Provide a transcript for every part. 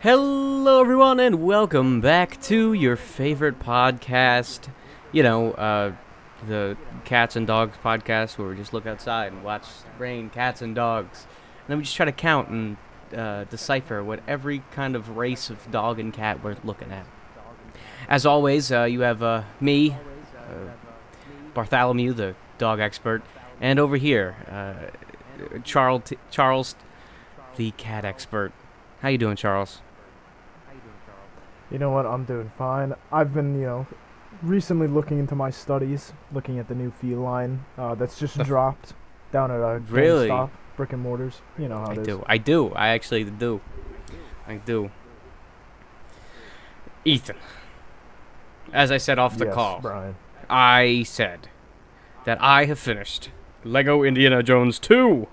Hello, everyone, and welcome back to your favorite podcast. The Cats and Dogs podcast, where we just look outside and watch rain, cats, and dogs. And then we just try to count and decipher what every kind of race of dog and cat we're looking at. As always, you have me, Bartholomew, the dog expert, and over here, Charles, the cat expert. How you doing, Charles? You know what? I'm doing fine. I've been, recently looking into my studies, looking at the new feline that's just dropped down at a Really? GameStop, brick and mortars. You know how it is. I do. I actually do. Ethan, as I said off the Yes, call, Brian. I said that I have finished Lego Indiana Jones 2.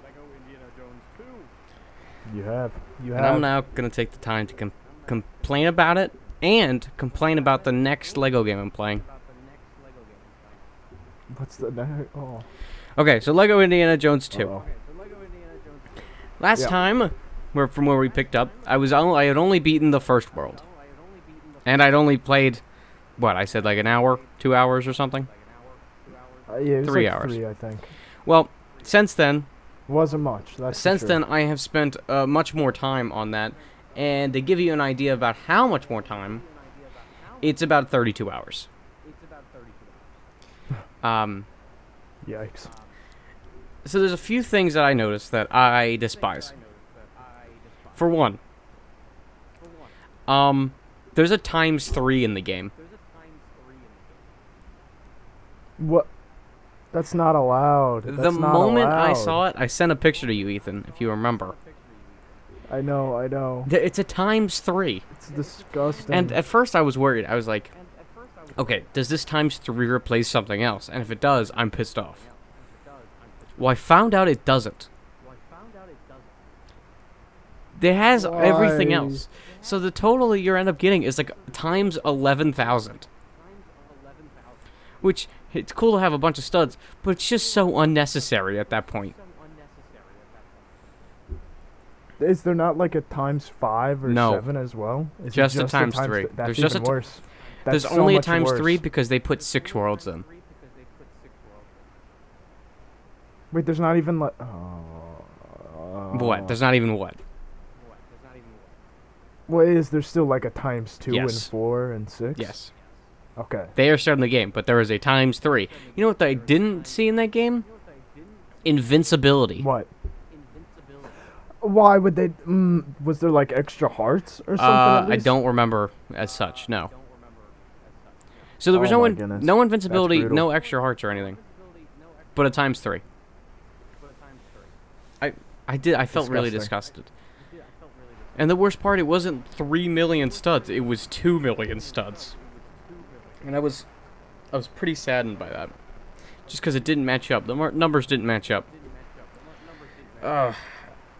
You have. And I'm now going to take the time to complain about it and complain about the next Lego game I'm playing. What's the oh? Okay, so Lego Indiana Jones 2. Uh-oh. Last time, from where we picked up, I had only beaten the first world. And I'd only played, I said like an hour, 2 hours or something? Yeah, it was 3 like hours. 3, I think. Well, since then, Wasn't much. That's for sure. I have spent much more time on that. And to give you an idea about how much more time, it's about 32 hours. Yikes. So there's a few things that I noticed that I despise. For one, there's a ×3 in the game. What? That's not allowed. The moment I saw it, I sent a picture to you, Ethan, if you remember. I know. It's a ×3. It's disgusting. And at first I was worried. I was like, okay, does this ×3 replace something else? And if it does, I'm pissed off. Well, I found out it doesn't. It has everything else. So the total that you end up getting is like ×11,000. Which, it's cool to have a bunch of studs, but it's just so unnecessary at that point. Is there not like a ×5 or No. 7 as well? Is it Just a ×3. That's There's just even worse. There's That's so only a much ×3 worse. because they put 6 worlds in. Wait, there's not even like. What? There's not even what? What is there still like a ×2 Yes. and 4 and 6? Yes. Okay. They are starting the game, but there is a ×3. You know what I didn't see in that game? Invincibility. What? Why would they? Was there like extra hearts or something? At I least? don't remember as such, no. So there was Oh my goodness. no invincibility, That's brutal. no extra hearts or anything. But a ×3. I felt really disgusted. And the worst part, it wasn't 3 million studs, it was 2 million studs. And I was pretty saddened by that. Just because it didn't match up. The numbers didn't match up.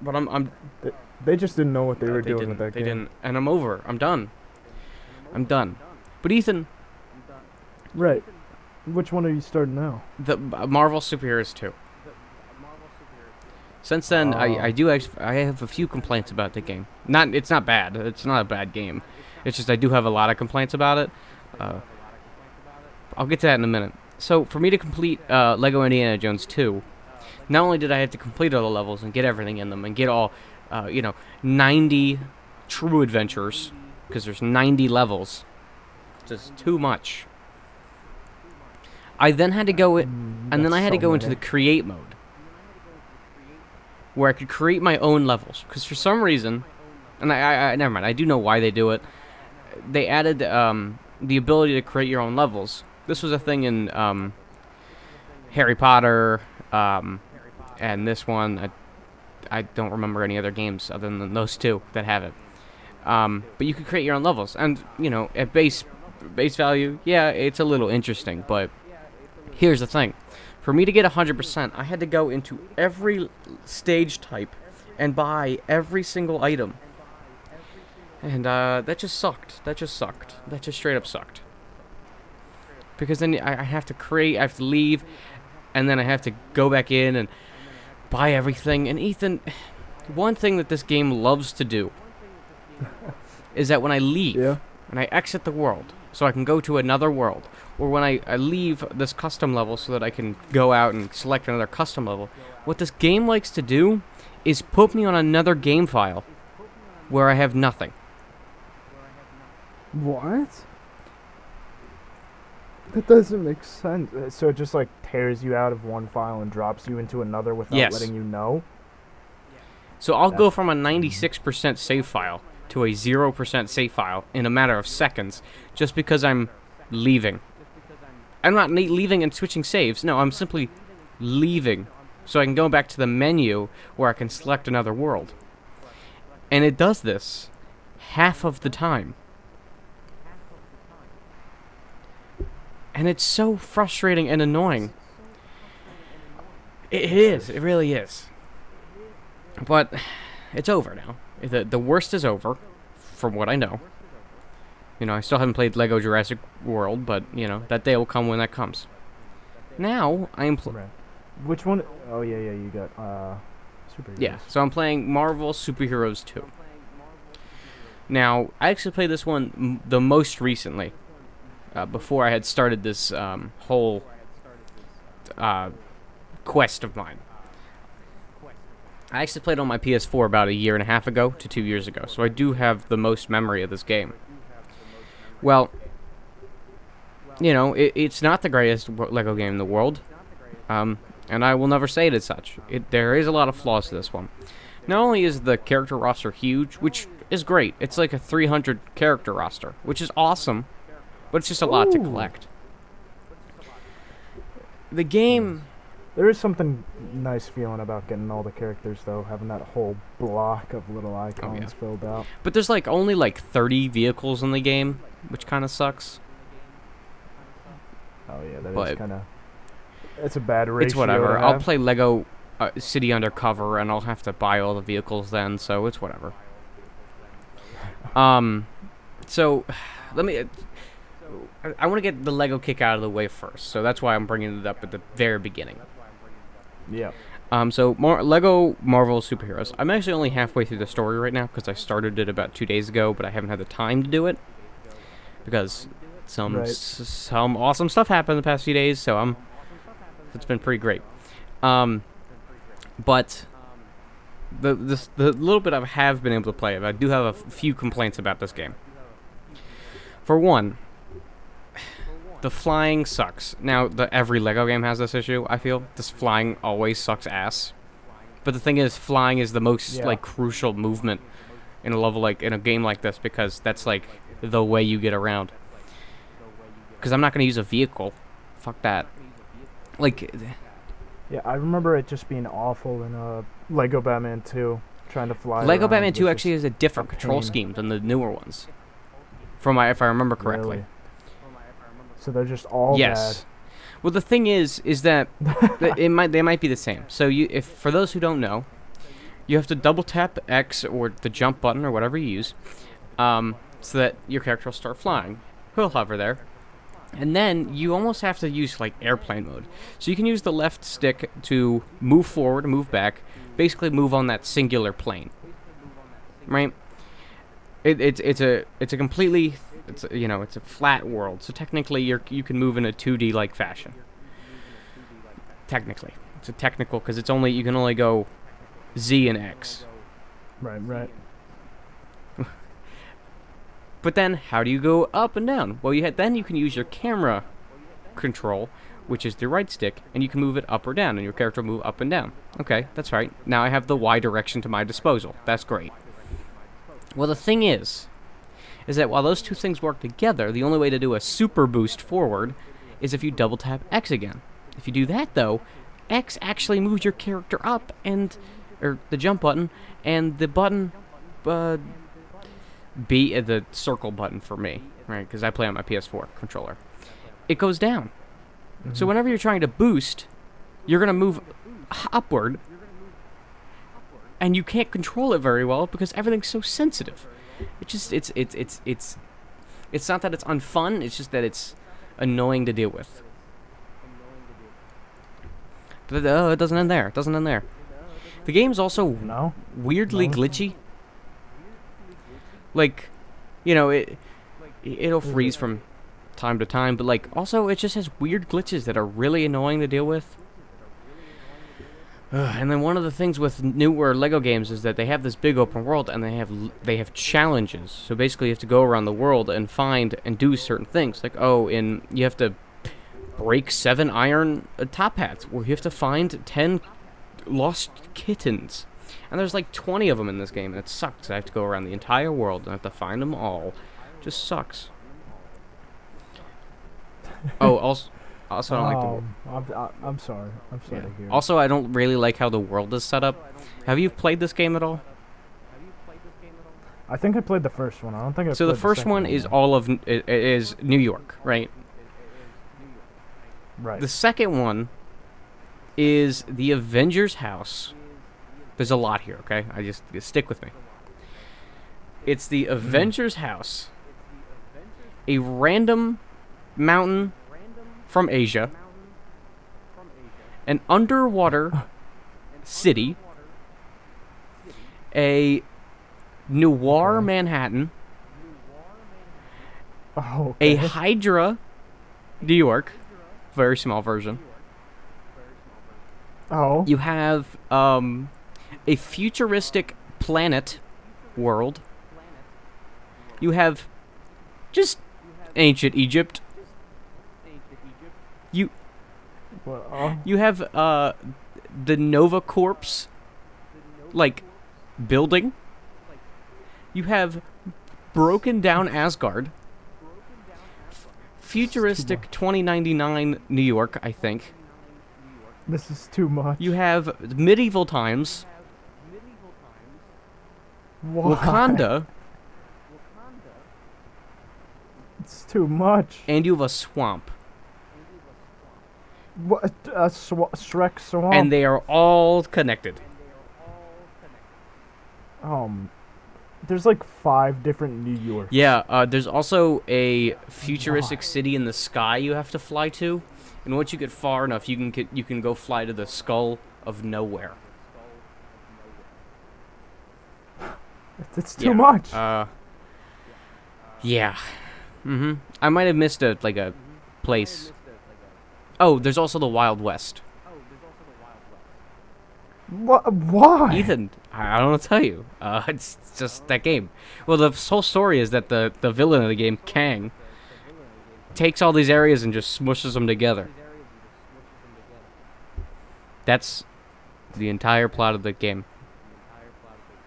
But I'm They just didn't know what they were they doing didn't, with that they game. didn't, and I'm over. I'm done. But Ethan, Right. Which one are you starting now? the Marvel Superheroes 2. Since then, I have a few complaints about the game. It's not bad. It's not a bad game. It's just I do have a lot of complaints about it. I'll get to that in a minute. So for me to complete Lego Indiana Jones 2, not only did I have to complete all the levels and get everything in them and get all, 90 true adventures, because there's 90 levels. Just too much. I then had to go in, and then I had to go into the create mode, where I could create my own levels. Because for some reason, and I never mind, I do know why they do it. They added the ability to create your own levels. This was a thing in Harry Potter, and this one, I don't remember any other games other than those two that have it. But you could create your own levels, and at base value, yeah, it's a little interesting. But here's the thing: for me to get 100%, I had to go into every stage type and buy every single item, and that just sucked. That just straight up sucked. Because then I have to leave, and then I have to go back in and buy everything. And Ethan, one thing that this game loves to do is that when I leave, Yeah. when I exit the world, so I can go to another world, or when I leave this custom level so that I can go out and select another custom level, what this game likes to do is put me on another game file where I have nothing. What? That doesn't make sense. So it just like tears you out of one file and drops you into another without Yes. letting you know? So I'll go from a 96% save file to a 0% save file in a matter of seconds just because I'm leaving. I'm not leaving and switching saves. No, I'm simply leaving so I can go back to the menu where I can select another world. And it does this half of the time. And it's so frustrating and annoying. It is. It really is. But it's over now. The worst is over, from what I know. You know, I still haven't played Lego Jurassic World, but, you know, that day will come when that comes. Now, I am... Right. Which one? Oh, yeah, you got, superheroes. Yeah, so I'm playing Marvel Superheroes 2. Now, I actually played this one the most recently, before I had started this whole quest of mine. I actually played on my PS4 about a year and a half ago to 2 years ago, so I do have the most memory of this game. Well, you know, it's not the greatest Lego game in the world, and I will never say it as such. There is a lot of flaws to this one. Not only is the character roster huge, which is great, it's like a 300 character roster, which is awesome, but it's just a lot to collect. The game... There is something nice feeling about getting all the characters, though, having that whole block of little icons filled out. But there's like only like 30 vehicles in the game, which kind of sucks. Oh yeah, that is kind of... It's a bad ratio. It's whatever. I'll play Lego City Undercover, and I'll have to buy all the vehicles then, so it's whatever. So, let me... I want to get the Lego kick out of the way first, so that's why I'm bringing it up at the very beginning. Yeah. So Lego Marvel Superheroes. I'm actually only halfway through the story right now because I started it about 2 days ago, but I haven't had the time to do it because some awesome stuff happened the past few days. So it's been pretty great. But the little bit I have been able to play, I do have a few complaints about this game. For one, the flying sucks. Now, every Lego game has this issue, I feel. This flying always sucks ass. But the thing is, flying is the most, like, crucial movement in a level, like, in a game like this, because that's, like, the way you get around. Because I'm not going to use a vehicle. Fuck that. Like... Yeah, I remember it just being awful in Lego Batman 2, trying to fly Lego around. Batman 2 actually has a different control scheme than the newer ones. If I remember correctly. Really? So they're just all bad. Well, the thing is that they might be the same. So for those who don't know, you have to double tap X or the jump button or whatever you use, so that your character will start flying. He'll hover there, and then you almost have to use like airplane mode. So you can use the left stick to move forward, move back, basically move on that singular plane. Right? It's a completely, it's a flat world. So technically you can move in a 2D like fashion. Technically, it's a technical because you can only go Z and X. Right. But then how do you go up and down? Well, then you can use your camera control, which is the right stick, and you can move it up or down, and your character will move up and down. Okay, that's right. Now I have the Y direction to my disposal. That's great. Well, the thing is that while those two things work together, the only way to do a super boost forward is if you double tap X again. If you do that, though, X actually moves your character up, or the jump button, and the button, B, the circle button for me, right? Because I play on my PS4 controller. It goes down. Mm-hmm. So whenever you're trying to boost, you're gonna move upward. And you can't control it very well because everything's so sensitive. It's not that it's unfun, it's just that it's annoying to deal with. But it doesn't end there. The game's also weirdly glitchy. Like, you know, it'll freeze from time to time, but like also it just has weird glitches that are really annoying to deal with. And then one of the things with newer Lego games is that they have this big open world, and they have challenges. So basically, you have to go around the world and find and do certain things. Like you have to break 7 iron top hats, or you have to find 10 lost kittens. And there's like 20 of them in this game, and it sucks. I have to go around the entire world and I have to find them all. Just sucks. Oh, also I don't like the world. I'm sorry. I'm sorry to hear. Also, I don't really like how the world is set up. Have you played this game at all? I think I played the first one. I don't think I. So played the first second one is all of it is New York, right? Right. The second one is the Avengers house. There's a lot here, okay? Just stick with me. It's the Avengers house. A random mountain from Asia. An underwater city. A noir Manhattan. Oh, A okay. Hydra, New York. Very small version. Oh. You have a futuristic planet world. You have just ancient Egypt. You have the Nova Corps like building. You have broken down Asgard. Futuristic 2099 New York, I think. This is too much. You have medieval times. Why? Wakanda. It's too much. And you have a swamp. What? Shrek Swamp? And they are all connected. There's like 5 different New Yorks. Yeah, there's also a futuristic city in the sky you have to fly to. And once you get far enough, you can go fly to the Skull of Nowhere. It's too much. Yeah. I might have missed a place. Oh, there's also the Wild West. What? Why? Ethan, I don't know what to tell you. It's just that game. Well, the whole story is that the villain of the game, Kang, takes all these areas and just smushes them together. That's the entire plot of the game.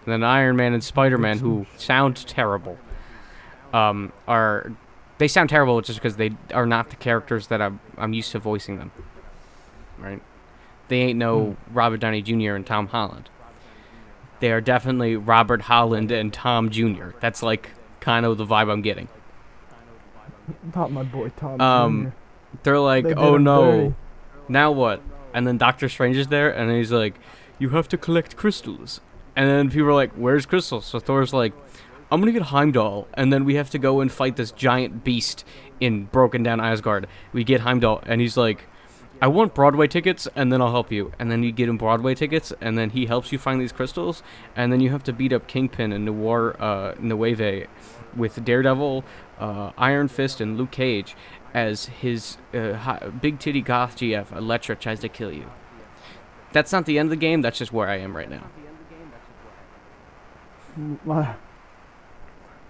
And then Iron Man and Spider-Man, who sound terrible, they sound terrible just because they are not the characters that I'm used to voicing them. Right? They ain't no Robert Downey Jr. and Tom Holland. They are definitely Robert Holland and Tom Jr. That's like kind of the vibe I'm getting. Not my boy Tom Jr. They're like, oh no, now what? And then Doctor Strange is there, and he's like, you have to collect crystals. And then people are like, where's crystals? So Thor's like, I'm gonna get Heimdall, and then we have to go and fight this giant beast in broken down Asgard. We get Heimdall, and he's like, I want Broadway tickets, and then I'll help you. And then you get him Broadway tickets, and then he helps you find these crystals, and then you have to beat up Kingpin and Nueve with Daredevil, Iron Fist, and Luke Cage as his big titty goth GF, Elektra, tries to kill you. That's not the end of the game, that's just where I am right now.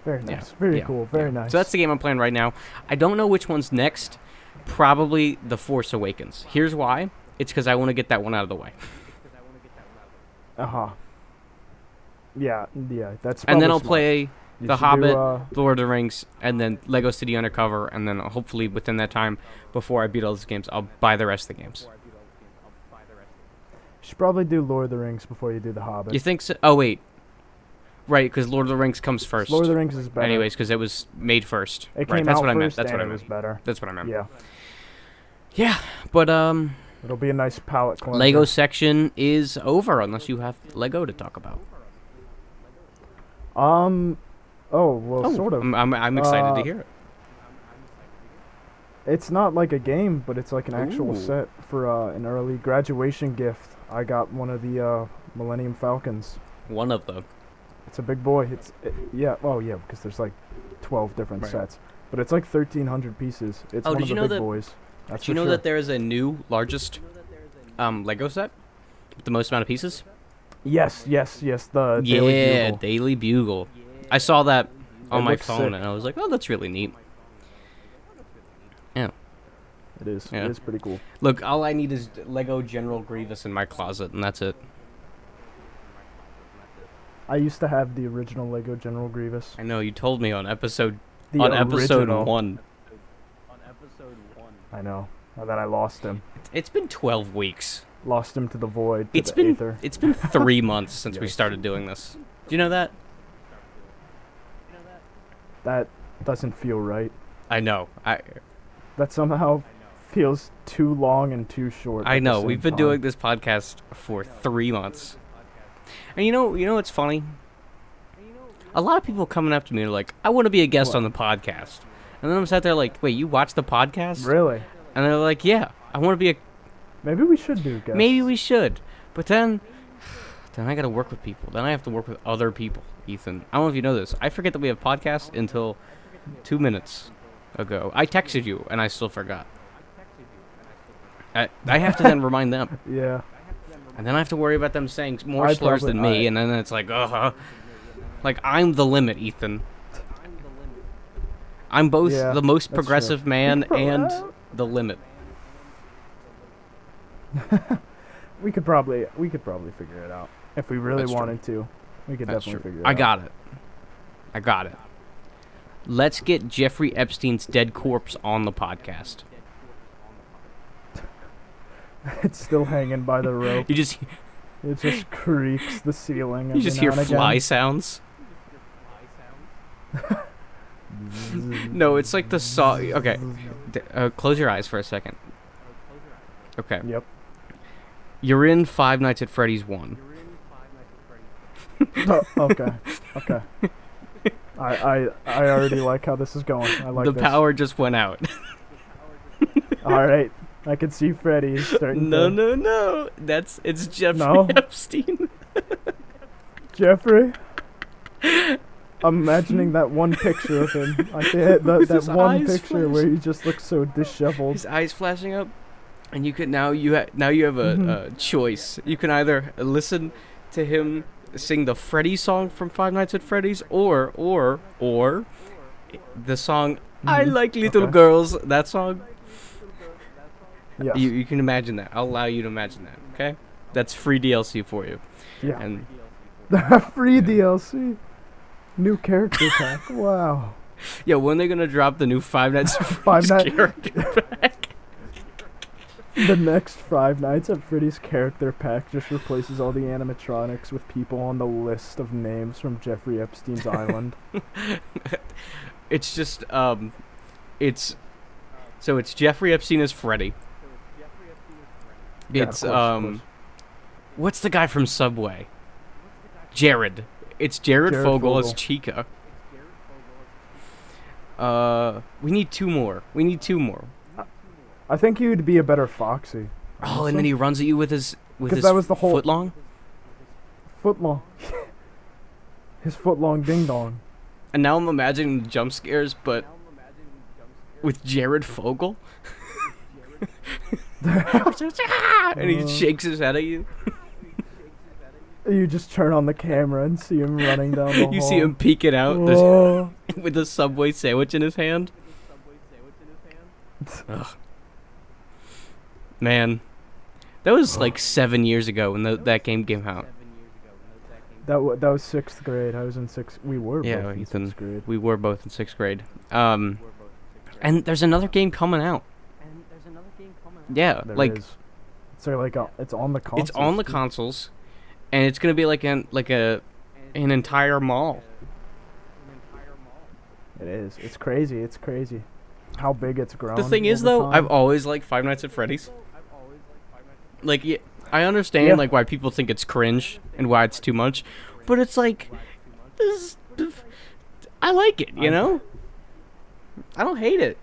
Very nice. Very cool. Very nice. So that's the game I'm playing right now. I don't know which one's next. Probably The Force Awakens. Here's why. It's because I want to get that one out of the way. Yeah, that's. And then I'll smart. play The Hobbit, Lord of the Rings, and then Lego City Undercover, and then hopefully within that time, before I beat all these games, I'll buy the rest of the games. You should probably do Lord of the Rings before you do The Hobbit. You think so? Oh, wait. Right, because Lord of the Rings comes first. Lord of the Rings is better. Anyways, because it was made first. It right, came that's out what I meant. first That's what I and it meant. was better. That's what I meant. Yeah. Yeah, but It'll be a nice palette cleanser. Lego section is over unless you have Lego to talk about. Oh, well, sort of. I'm excited to hear it. It's not like a game, but it's like an actual Ooh. set for an early graduation gift. I got one of the Millennium Falcons. One of them. It's a big boy. Yeah. Oh, yeah, because there's like 12 different Right. sets. But it's like 1,300 pieces. It's Oh, one did of you the know big that- boys. That's Do you for know sure. that there is a new largest Lego set with the most amount of pieces? Yes. The Yeah, Daily Bugle. Daily Bugle. I saw that on It my looks phone sick. and I was like, oh, that's really neat. Yeah. It is. Yeah. It is pretty cool. Look, all I need is Lego General Grievous in my closet, and that's it. I used to have the original Lego General Grievous. I know you told me on episode The episode original. 1. I know. And then I lost him. It's been 12 weeks. Lost him to the void. To It's the been aether. it's been 3 months since we Yes. started doing this. Do you know that? That doesn't feel right. I know. That somehow feels too long and too short. I at the know. same We've been time. doing this podcast for 3 months. And you know what's funny? A lot of people coming up to me are like, "I want to be a guest What? on the podcast." And then I'm sat there like, "Wait, you watch the podcast?" Really? And they're like, "Yeah, I want to be a Maybe we should do guests. Maybe we should." But then I got to work with people. Then I have to work with other people, Ethan. I don't know if you know this. I forget that we have podcasts until 2 minutes ago. I texted you and I still forgot. I have to then remind them. Yeah. And then I have to worry about them saying more I slurs probably- than me, I- and then it's like, like I'm the limit, Ethan. I'm both Yeah, the most that's progressive true. man Pro- and the limit. We could probably figure it out if we really That's true. wanted to. We could That's definitely true. figure it out. I got it. Let's get Jeffrey Epstein's dead corpse on the podcast. It's still hanging by the rope. You just It just creaks the ceiling. you just hear every now and fly again. sounds. No, it's like the saw. Okay, close your eyes for a second. Okay, Yep. you're in Five Nights at Freddy's 1. Oh, okay. Okay. I already like how this is going. I like The this. power just went out. All right. I can see Freddy starting No, to... no. It's Jeffrey No. Epstein. Jeffrey? I'm imagining that one picture of him. I can't, With that his one eyes picture where he just looks so disheveled. His eyes flashing up, and you can now you have a choice. You can either listen to him sing the Freddy song from Five Nights at Freddy's, or the song "I Mhm. Like Little Okay. Girls." That song. Yes. You can imagine that. I'll allow you to imagine that. Okay, that's free DLC for you. Yeah. And Free DLC. New character pack. Wow. yeah, when they're gonna drop the new Five Nights at Five Freddy's Night- character pack? The next Five Nights at Freddy's character pack just replaces all the animatronics with people on the list of names from Jeffrey Epstein's island. It's just it's Jeffrey Epstein as Freddy. Yeah, of It's course, of course. what's the guy from Subway? Jared. It's Jared Jared Fogle as Fogle. Chica. We need two more. I think he would be a better Foxy. Oh, and then he runs at you with his 'Cause that was the whole- foot long. Footlong. His footlong ding dong. And now I'm imagining the jump scares, but with Jared Fogle. And he shakes his head at you. You just turn on the camera and see him running down the hall. You see him peeking out Oh. with a Subway sandwich in his hand. Ugh. Man, that was like 7 years ago when that game came out. That was 6th grade. I was in 6th. We were Yeah, both in Ethan. 6th grade. We were both in 6th grade. And there's another game coming out. Yeah, There like is. So like it's on the console. it's on the consoles, and it's gonna be like an entire mall. It is. It's crazy. It's crazy. How big it's grown. The thing is, over though, time. I've always liked Five Nights at Freddy's. Like, yeah, I understand Yeah. like why people think it's cringe and why it's too much, but it's like, I like it. You know, I don't hate it.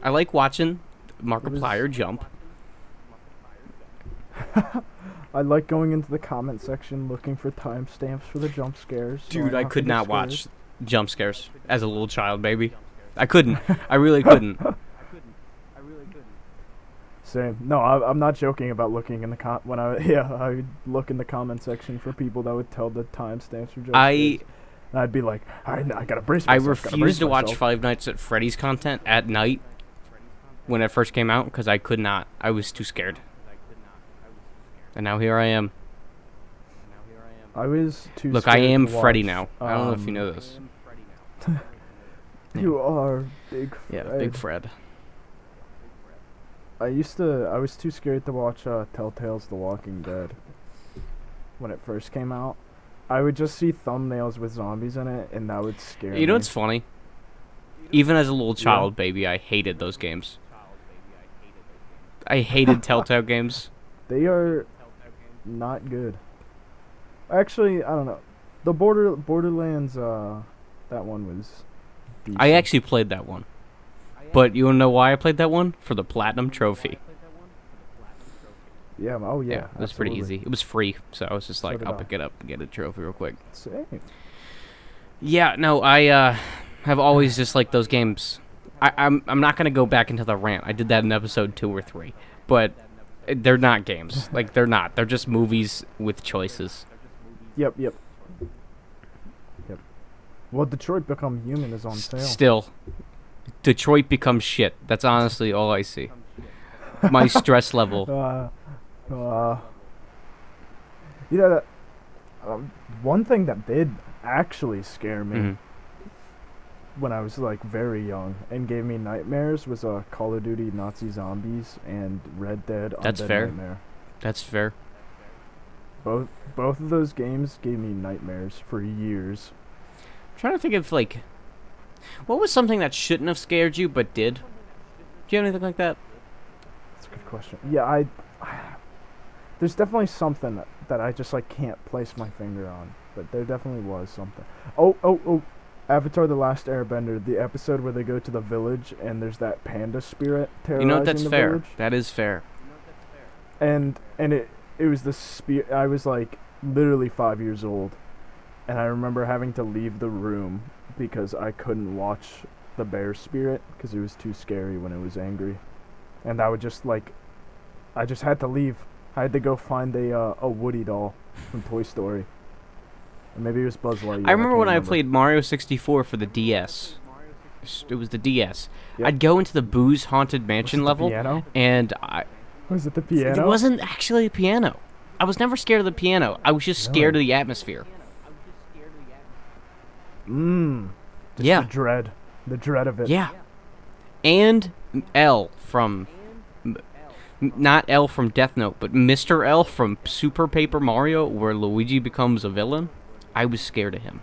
I like watching Markiplier jump. I like going into the comment section looking for timestamps for the jump scares. so Dude, don't I have to could get not scared. watch jump scares as a little child, baby. I couldn't. I really couldn't. Same. No, I'm not joking about looking in the I would look in the comment section for people that would tell the timestamps for jump scares. And I'd be like, I gotta brace myself. I refused to watch Five Nights at Freddy's content at night when it first came out because I could not. I was too scared. And now here I am. I was too Look, scared I am to watch, Freddy now. I don't know if you know this. You are Big Fred. Yeah, Big Fred. I was too scared to watch Telltale's The Walking Dead when it first came out. I would just see thumbnails with zombies in it, and that would scare me. You know what's funny? Even as a little child, baby, I hated those games. I hated Telltale games. They are not good. Actually, I don't know. The Borderlands, that one was decent. I actually played that one. But you wanna know why I played that one? For the Platinum Trophy. Yeah, oh yeah. It was pretty easy. It was free, so I was just like, did I'll I. pick it up and get a trophy real quick. Same. Yeah, no, I have always just liked those games. I'm not gonna go back into the rant. I did that in episode 2 or 3, but they're not games. Like they're not. They're just movies with choices. Yep. Well, Detroit Become Human is on sale. Still, Detroit becomes shit. That's honestly all I see. My stress level. That one thing that did actually scare me when I was like very young and gave me nightmares was Call of Duty Nazi Zombies and Red Dead That's Undead fair. Nightmare. That's fair. Both of those games gave me nightmares for years. I'm trying to think of like, what was something that shouldn't have scared you but did? Do you have anything like that? That's a good question. Yeah, there's definitely something that I just like can't place my finger on, but there definitely was something. Oh! Avatar: The Last Airbender, the episode where they go to the village and there's that panda spirit terrorizing You know what? That's the fair. village. That is fair. And it was the spirit. I was like literally 5 years old, and I remember having to leave the room because I couldn't watch the bear spirit because it was too scary when it was angry, and I would just like, I just had to leave. I had to go find a Woody doll from Toy Story. Or maybe it was Buzz Lightyear. I remember when I remember. played Mario 64 for the DS. It was the DS. Yep. I'd go into the Boo's Haunted Mansion Was it the level, piano? and Was it the piano? it wasn't actually a piano. I was never scared of the piano. I was just scared of the atmosphere. Just Yeah. the dread of it. Yeah. And L from... Not L from Death Note, but Mr. L from Super Paper Mario, where Luigi becomes a villain. I was scared of him.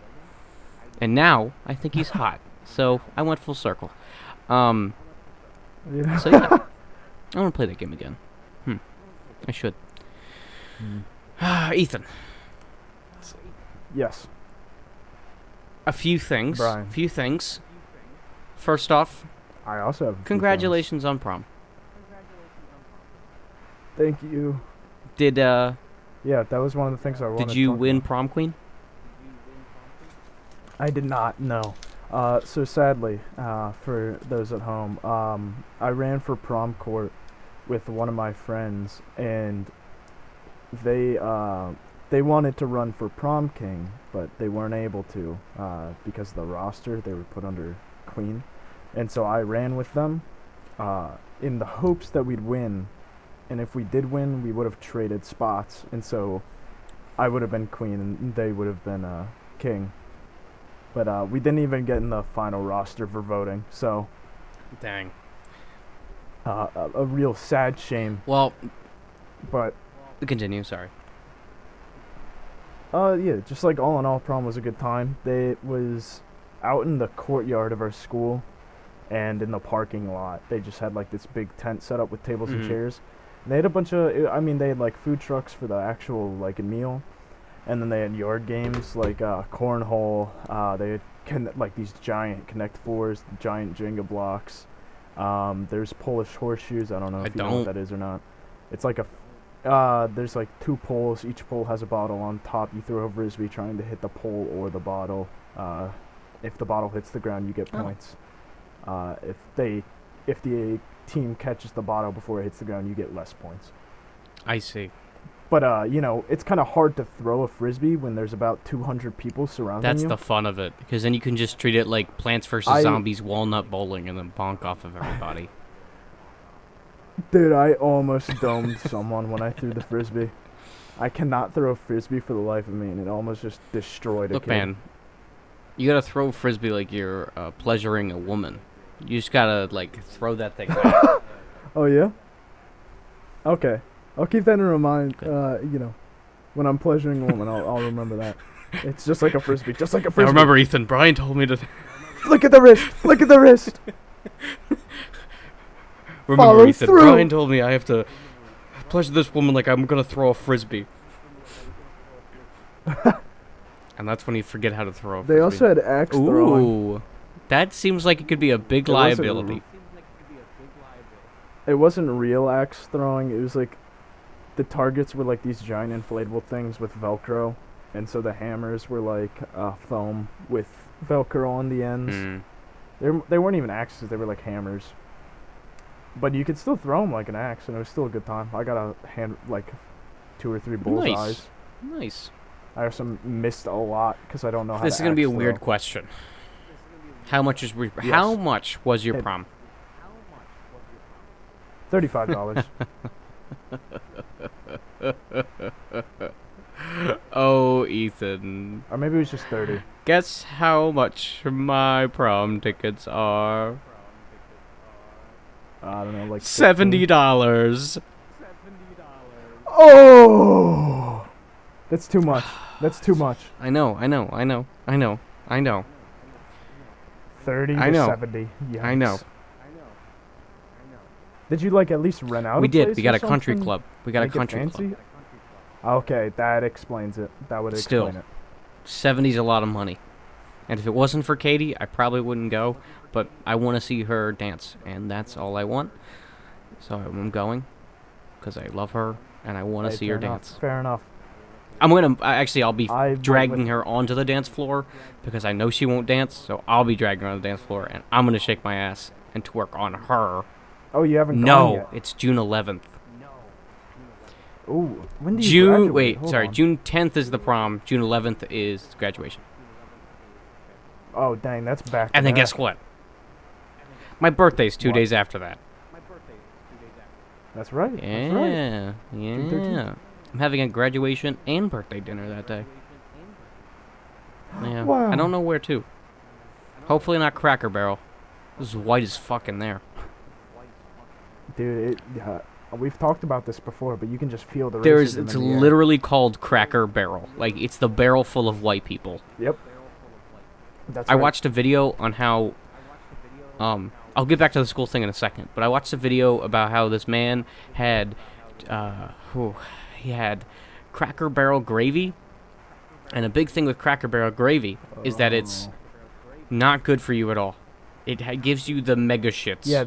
And now, I think he's hot. So, I went full circle. So yeah. I want to play that game again. I should. Ethan. Yes. A few things. Brian. Few things. First off, I also have. a few congratulations on prom. things. Thank you. Did Yeah, that was one of the things I wanted. did you to talk win about. prom queen? I did not. No. So sadly, for those at home, I ran for prom court with one of my friends, and they wanted to run for prom king, but they weren't able to because of the roster. They were put under queen, and so I ran with them in the hopes that we'd win, and if we did win, we would have traded spots, and so I would have been queen, and they would have been king. But we didn't even get in the final roster for voting, so Dang. a real sad shame. Well, But continue. Sorry. yeah, just like all in all, prom was a good time. It was out in the courtyard of our school, and in the parking lot. They just had like this big tent set up with tables and chairs. And they had a bunch of, I mean, they had like food trucks for the actual like meal, and then they had yard games like cornhole. They had like these giant Connect Fours, giant Jenga blocks. There's Polish horseshoes. I don't know if you know what that is or not. It's like there's like 2 poles. Each pole has a bottle on top. You throw a frisbee trying to hit the pole or the bottle. If the bottle hits the ground, you get Oh. points. If the team catches the bottle before it hits the ground, you get less points. I see. But you know, it's kind of hard to throw a frisbee when there's about 200 people surrounding That's you. the fun of it, because then you can just treat it like Plants vs. Zombies walnut bowling and then bonk off of everybody. Dude, I almost domed someone when I threw the frisbee. I cannot throw a frisbee for the life of me, and it almost just destroyed a Look, kid. man, you gotta throw a frisbee like you're pleasuring a woman. You just gotta, like, throw that thing back. Oh yeah. Okay, I'll keep that in mind. Good. You know, when I'm pleasuring a woman, I'll remember that. It's just like a frisbee, just like a Now frisbee. remember, Ethan, Brian told me to... Flick at the wrist, flick at the wrist. Remember, Follow Ethan, through. Brian told me I have to pleasure this woman like I'm gonna throw a frisbee. And that's when you forget how to throw a frisbee. They also had axe throwing. Ooh, that seems like it could be a big It wasn't liability. It wasn't real axe throwing. It was like the targets were like these giant inflatable things with Velcro, and so the hammers were like foam with Velcro on the ends. They weren't even axes. They were like hammers. But you could still throw them like an axe, and it was still a good time. I got a hand like 2 or 3 bullseyes. Nice. I also missed a lot because I don't know how. This is to gonna be a axe weird throw. question. How much is Yes. how much was your Hey. prom? $35. Oh, Ethan. Or maybe it was just 30. Guess how much my prom tickets are? I don't know, like $70. Oh, that's too much. That's too much. I know. 30 I to know. 70. I know. Yikes. Did you like at least rent out? We a did. place We got or a country something? club. We got a Make it country fancy? club. Okay, that explains it. That would Still. explain it. 70's a lot of money. And if it wasn't for Katie, I probably wouldn't go. But I want to see her dance, and that's all I want. So I'm going because I love her and I want to Hey, see fair her enough, dance. Fair enough. I'll be I went dragging with- her onto the dance floor because I know she won't dance. So I'll be dragging her on the dance floor, and I'm gonna shake my ass and twerk on her. Oh, you haven't gone No, yet. it's June 11th. Ooh, when do you graduate? Wait, Hold sorry. on. June 10th is the prom. June 11th is graduation. Oh, dang, that's back. And to then back. guess what? My birthday's 2 What? days after that. That's right. That's right. Yeah, June 13th. yeah. I'm having a graduation and birthday dinner that day. Yeah. Wow. I don't know where to. Hopefully not Cracker Barrel. This is white as fuck in there. Dude, we've talked about this before, but you can just feel the It's racism in the air. literally called Cracker Barrel. Like, it's the barrel full of white people. Yep. That's I right. watched a video on how, I'll get back to the school thing in a second, but I watched a video about how this man had, he had Cracker Barrel gravy, and a big thing with Cracker Barrel gravy is that it's Oh. not good for you at all. It gives you the mega shits. Yeah.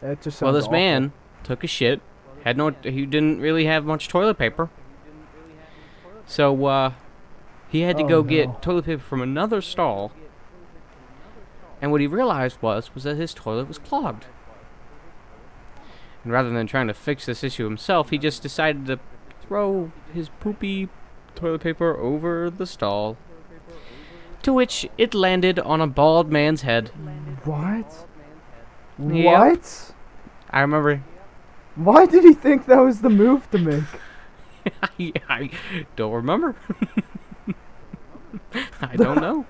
It just Well, sounds this awful. man took a shit, he didn't really have much toilet paper, so, he had to Oh, go no. get toilet paper from another stall. And what he realized was that his toilet was clogged. And rather than trying to fix this issue himself, he just decided to throw his poopy toilet paper over the stall. To which it landed on a bald man's head. What? Yep. What? I remember. Why did he think that was the move to make? I don't remember. I don't know.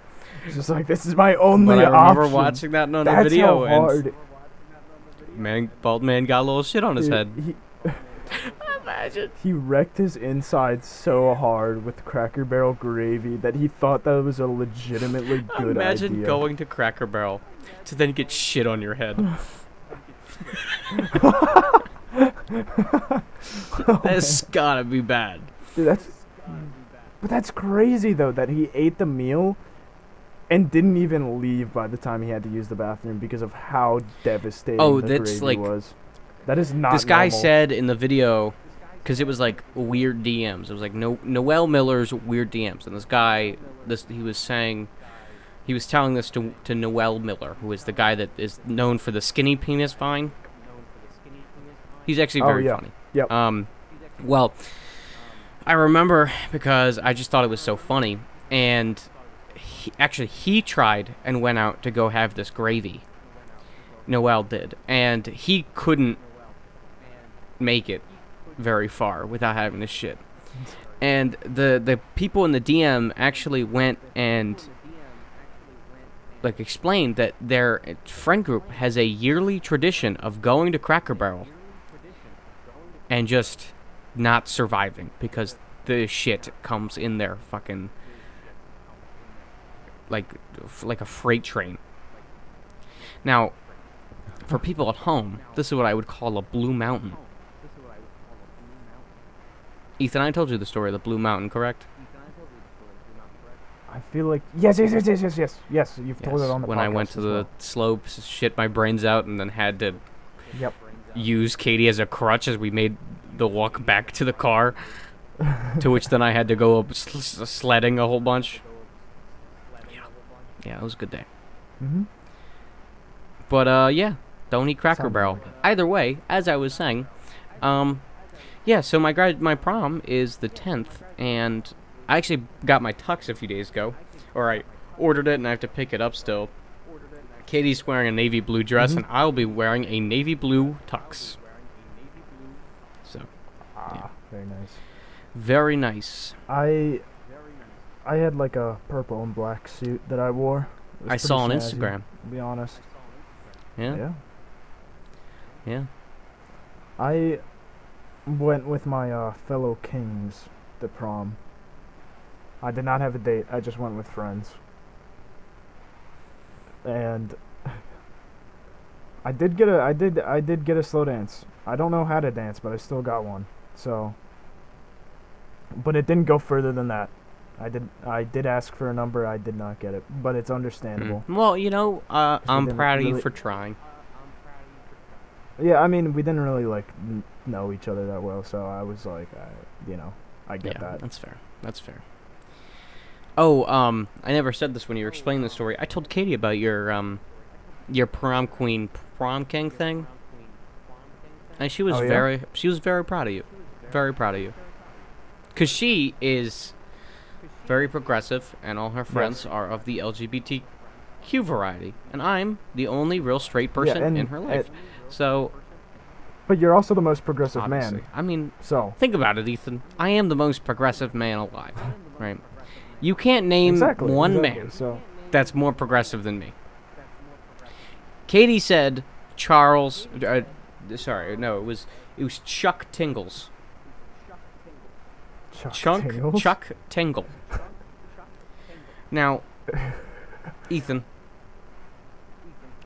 It's just like, this is my only But I remember option. watching that on a That's video, how hard. and bald man got a little shit on his head. Imagine. He wrecked his insides so hard with Cracker Barrel gravy that he thought that was a legitimately good Imagine idea. going to Cracker Barrel to then get shit on your head. That's gotta be bad. Dude, but that's crazy though that he ate the meal and didn't even leave by the time he had to use the bathroom because of how devastating Oh, the that's gravy like- was. That is not This guy normal. said in the video because it was like weird DMs. It was like Noel Miller's weird DMs, and this guy, he was telling this to Noel Miller, who is the guy that is known for the skinny penis vine. He's actually Oh, very yeah. funny. Yep. Well, I remember because I just thought it was so funny, and he tried and went out to go have this gravy. Noel did, and he couldn't make it very far without having this shit. And the people in the DM actually went and like explained that their friend group has a yearly tradition of going to Cracker Barrel and just not surviving because the shit comes in their fucking like a freight train. Now, for people at home, this is what I would call a Blue Mountain. Ethan, I told you the story of the Blue Mountain, correct? I feel like yes. You've told it on the when podcast I went to the slopes, shit my brains out, and then had to Yep. use Katie as a crutch as we made the walk back to the car. To which then I had to go up sledding a whole bunch. Yeah, it was a good day. Mm-hmm. But yeah, don't eat Cracker Sounds Barrel. like it. Either way, as I was saying, yeah. So my prom is the 10th, and I actually got my tux a few days ago, or I ordered it and I have to pick it up still. Katie's wearing a navy blue dress, and I'll be wearing a navy blue tux. So Very nice. very nice. I had like a purple and black suit that I wore. It was I saw on pretty snazzy, Instagram. to be honest. Yeah. Yeah. I went with my fellow kings to prom. I did not have a date. I just went with friends. And I did get a slow dance. I don't know how to dance, but I still got one. So, but it didn't go further than that. I did ask for a number. I did not get it, but it's understandable. Well, you know, I'm didn't proud of you really- for trying. Yeah, I mean, we didn't really like know each other that well, so I was like, I get Yeah, that. that's fair. That's fair. Oh, I never said this when you were explaining the story. I told Katie about your prom queen, prom king thing, and she was Oh, yeah? very proud of you, very proud of you, because she is very progressive, and all her friends are of the LGBTQ variety, and I'm the only real straight person and- in her life. So, But you're also the most progressive obviously, man. I mean, So think about it, Ethan. I am the most progressive man alive, right? You can't name one man So that's more progressive than me. Katie said Charles. Sorry, no, it was Chuck Tingles. Tingles? Chuck Tingle. Now, Ethan,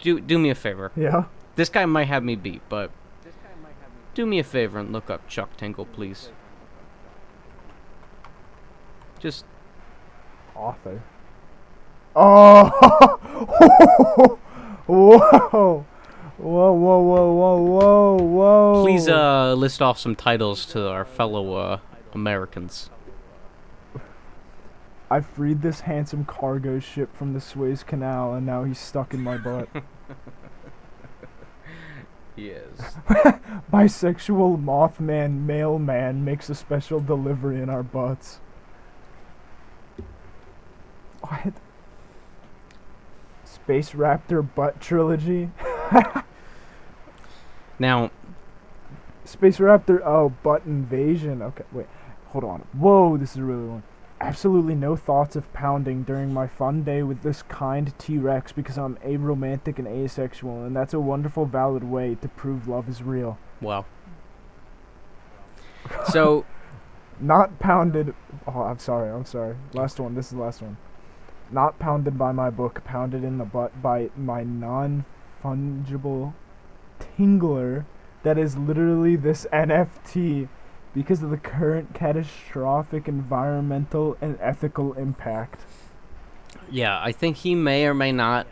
do me a favor. Yeah. This guy might have me beat, but do me a favor and look up Chuck Tingle, please. Just Author. Oh! Whoa! Whoa! please list off some titles to our fellow Americans. I freed this handsome cargo ship from the Suez Canal, and now he's stuck in my butt. Yes. Bisexual Mothman mailman makes a special delivery in our butts. What? Space Raptor butt trilogy? Now, Space Raptor, butt invasion. Okay, wait, hold on. Whoa, this is a really long. Absolutely no thoughts of pounding during my fun day with this kind T-Rex because I'm aromantic and asexual, and that's a wonderful, valid way to prove love is real. well. So, Not pounded. Oh, I'm sorry. Last one. This is the last one. Not pounded by my book, pounded in the butt by my non-fungible tingler that is literally this NFT because of the current catastrophic environmental and ethical impact. yeah, I think he may or may not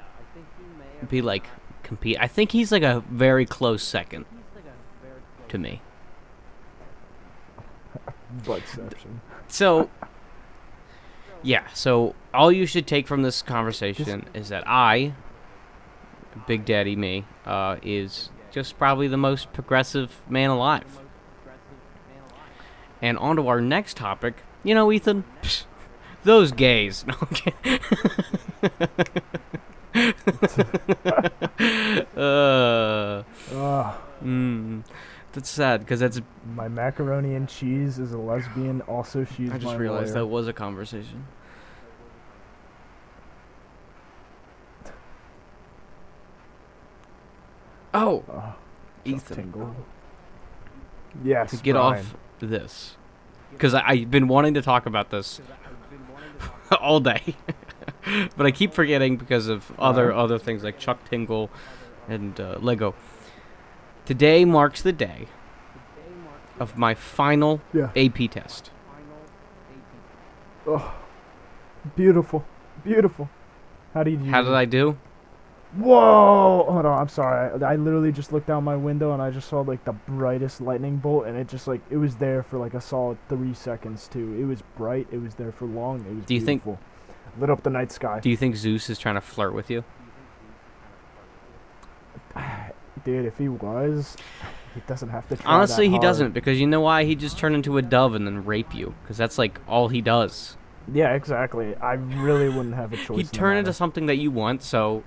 be like compete. I think he's like a very close second to me. Buttception. So, yeah. So all you should take from this conversation is that Big Daddy me, is just probably the most progressive man alive. And on to our next topic. You know, Ethan, those gays. No, okay. That's sad because that's. My macaroni and cheese is a lesbian. Also, she's I just my realized lawyer. that was a conversation. Oh, Ethan. Tingle. Yes. To get Brian. off this, because I've been wanting to talk about this all day, but I keep forgetting because of other things like Chuck Tingle and Lego. Today marks the day of my final AP test. Oh, beautiful, beautiful. How did I do? Whoa! Hold on, I'm sorry. I literally just looked out my window and I just saw like the brightest lightning bolt, and it just like it was there for like a solid 3 seconds too. It was bright. It was there for long. It was Do you beautiful. Lit up the night sky. Do you think Zeus is trying to flirt with you? Dude, if he was, he doesn't have to try Honestly, that he hard. doesn't, because you know why? He just turned into a dove and then rape you, because that's like all he does. Yeah, exactly. I really wouldn't have a choice. He'd turn into something that you want, so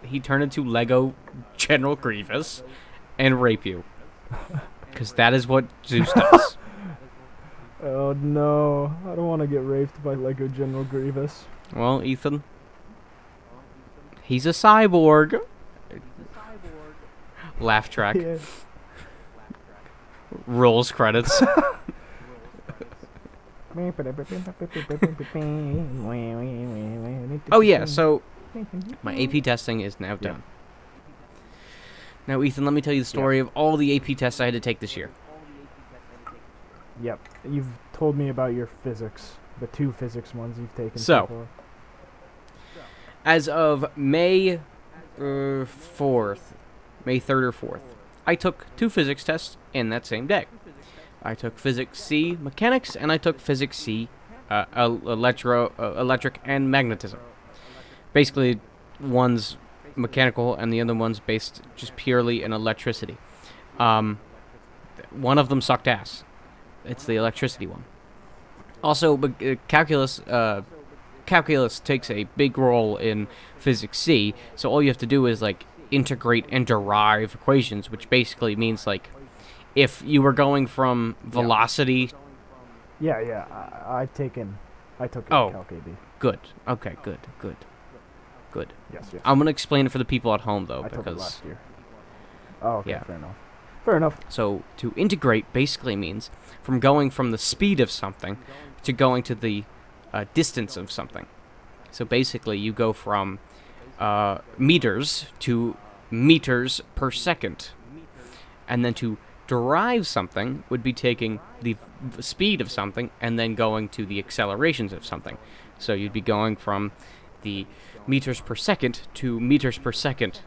he turned into Lego General Grievous and rape you, because that is what Zeus does. Oh no, I don't want to get raped by Lego General Grievous. Well, Ethan, he's a cyborg. Laugh track. Yeah. Rolls credits. Oh yeah, so my AP testing is now done. Now, Ethan, let me tell you the story of all the AP tests I had to take this year. Yep, you've told me about your physics, the 2 physics ones you've taken So far. As of May 4th, May 3rd or 4th, I took 2 physics tests in that same day. I took Physics C Mechanics, and I took Physics C Electric and Magnetism. Basically, one's mechanical and the other one's based just purely in electricity. One of them sucked ass. It's the electricity one. Also, calculus takes a big role in Physics C, so all you have to do is like integrate and derive equations, which basically means like if you were going from velocity. Yeah, I took it Calc AB. Good. Okay, good. Yes. I'm gonna explain it for the people at home though, I took it because last year. Oh, okay, yeah. Fair enough. So to integrate basically means from going from the speed of something to going to the distance of something. So basically, you go from meters to meters per second, and then to derive something would be taking the speed of something and then going to the accelerations of something. So you'd be going from the meters per second to meters per second,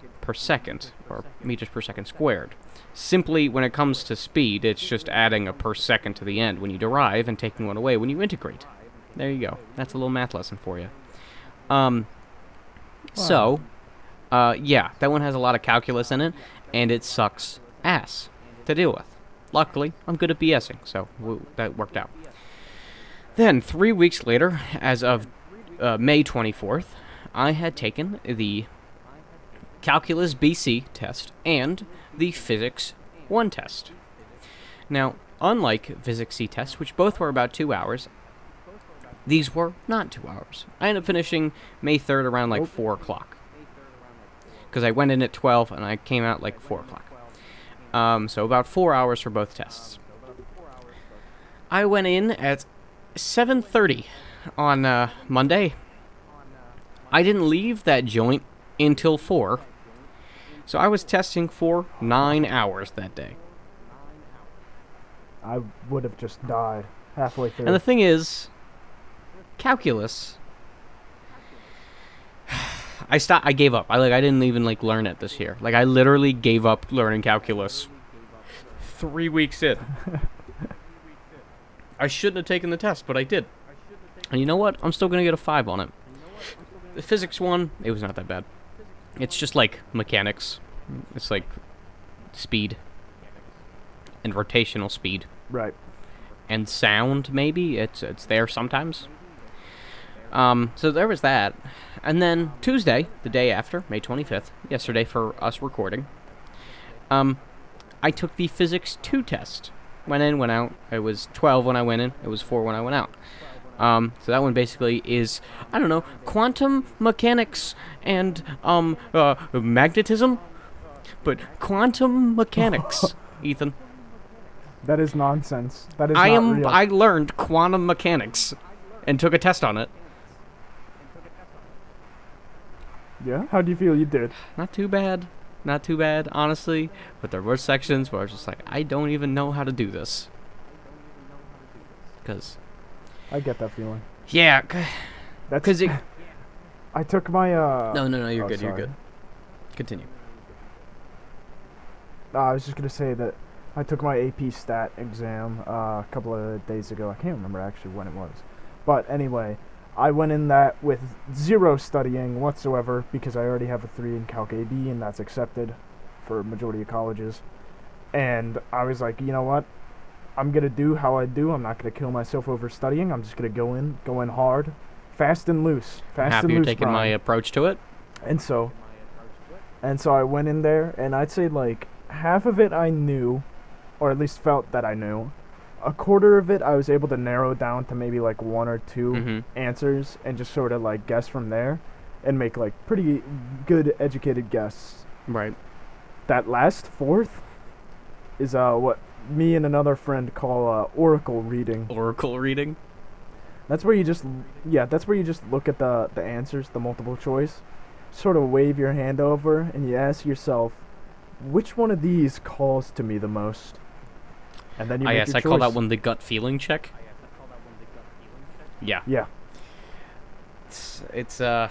or meters per second squared. Simply, when it comes to speed, it's just adding a per second to the end when you derive and taking one away when you integrate. There you go. That's a little math lesson for you. So, yeah, that one has a lot of calculus in it, and it sucks ass to deal with. Luckily, I'm good at BSing, so that worked out. Then, 3 weeks later, as of May 24th, I had taken the Calculus BC test and the Physics 1 test. Now, unlike Physics C tests, which both were about 2 hours, these were not 2 hours. I ended up finishing May 3rd around like 4 o'clock. Because I went in at 12 and I came out like 4 o'clock. So about 4 hours for both tests. I went in at 7:30 on Monday. I didn't leave that joint until 4. So I was testing for 9 hours that day. I would have just died halfway through. And the thing is, calculus, I gave up. I didn't even learn it this year. I literally gave up learning calculus 3 weeks in. I shouldn't have taken the test, but I did. And you know what? I'm still going to get a 5 on it. The physics one, it was not that bad. It's just like mechanics. It's like speed and rotational speed Right. and sound, maybe. It's there sometimes. So there was that. And then Tuesday, the day after, May 25th, yesterday for us recording, I took the Physics 2 test. Went in, went out. It was 12 when I went in. It was 4 when I went out. So that one basically is, I don't know, quantum mechanics and magnetism, but quantum mechanics, Ethan. That is nonsense. That is not real. I learned quantum mechanics and took a test on it. Yeah? How do you feel you did? Not too bad. Not too bad, honestly. But there were sections where I was just like, I don't even know how to do this. Because... I get that feeling. Yeah, That's because it... I took my No, you're good, sorry. you're good. Continue. I was just gonna say that I took my AP Stat exam a couple of days ago. I can't remember actually when it was, but anyway, I went in that with 0 studying whatsoever because I already have a 3 in Calc AB and that's accepted for majority of colleges. And I was like, you know what? I'm gonna do how I do. I'm not gonna kill myself over studying. I'm just gonna go in hard, fast and loose. Fast Happy and you're loose. taking my Brian. approach to it. And so I went in there, and I'd say like half of it I knew, or at least felt that I knew. A quarter of it I was able to narrow down to maybe like 1 or 2 answers, and just sort of like guess from there, and make like pretty good educated guess. Right. That last fourth is what me and another friend call oracle reading. Oracle reading. That's where you just look at the answers, the multiple choice, sort of wave your hand over, and you ask yourself, which one of these calls to me the most? And then you make your I call choice. that one the gut feeling check. Yeah. Yeah. It's a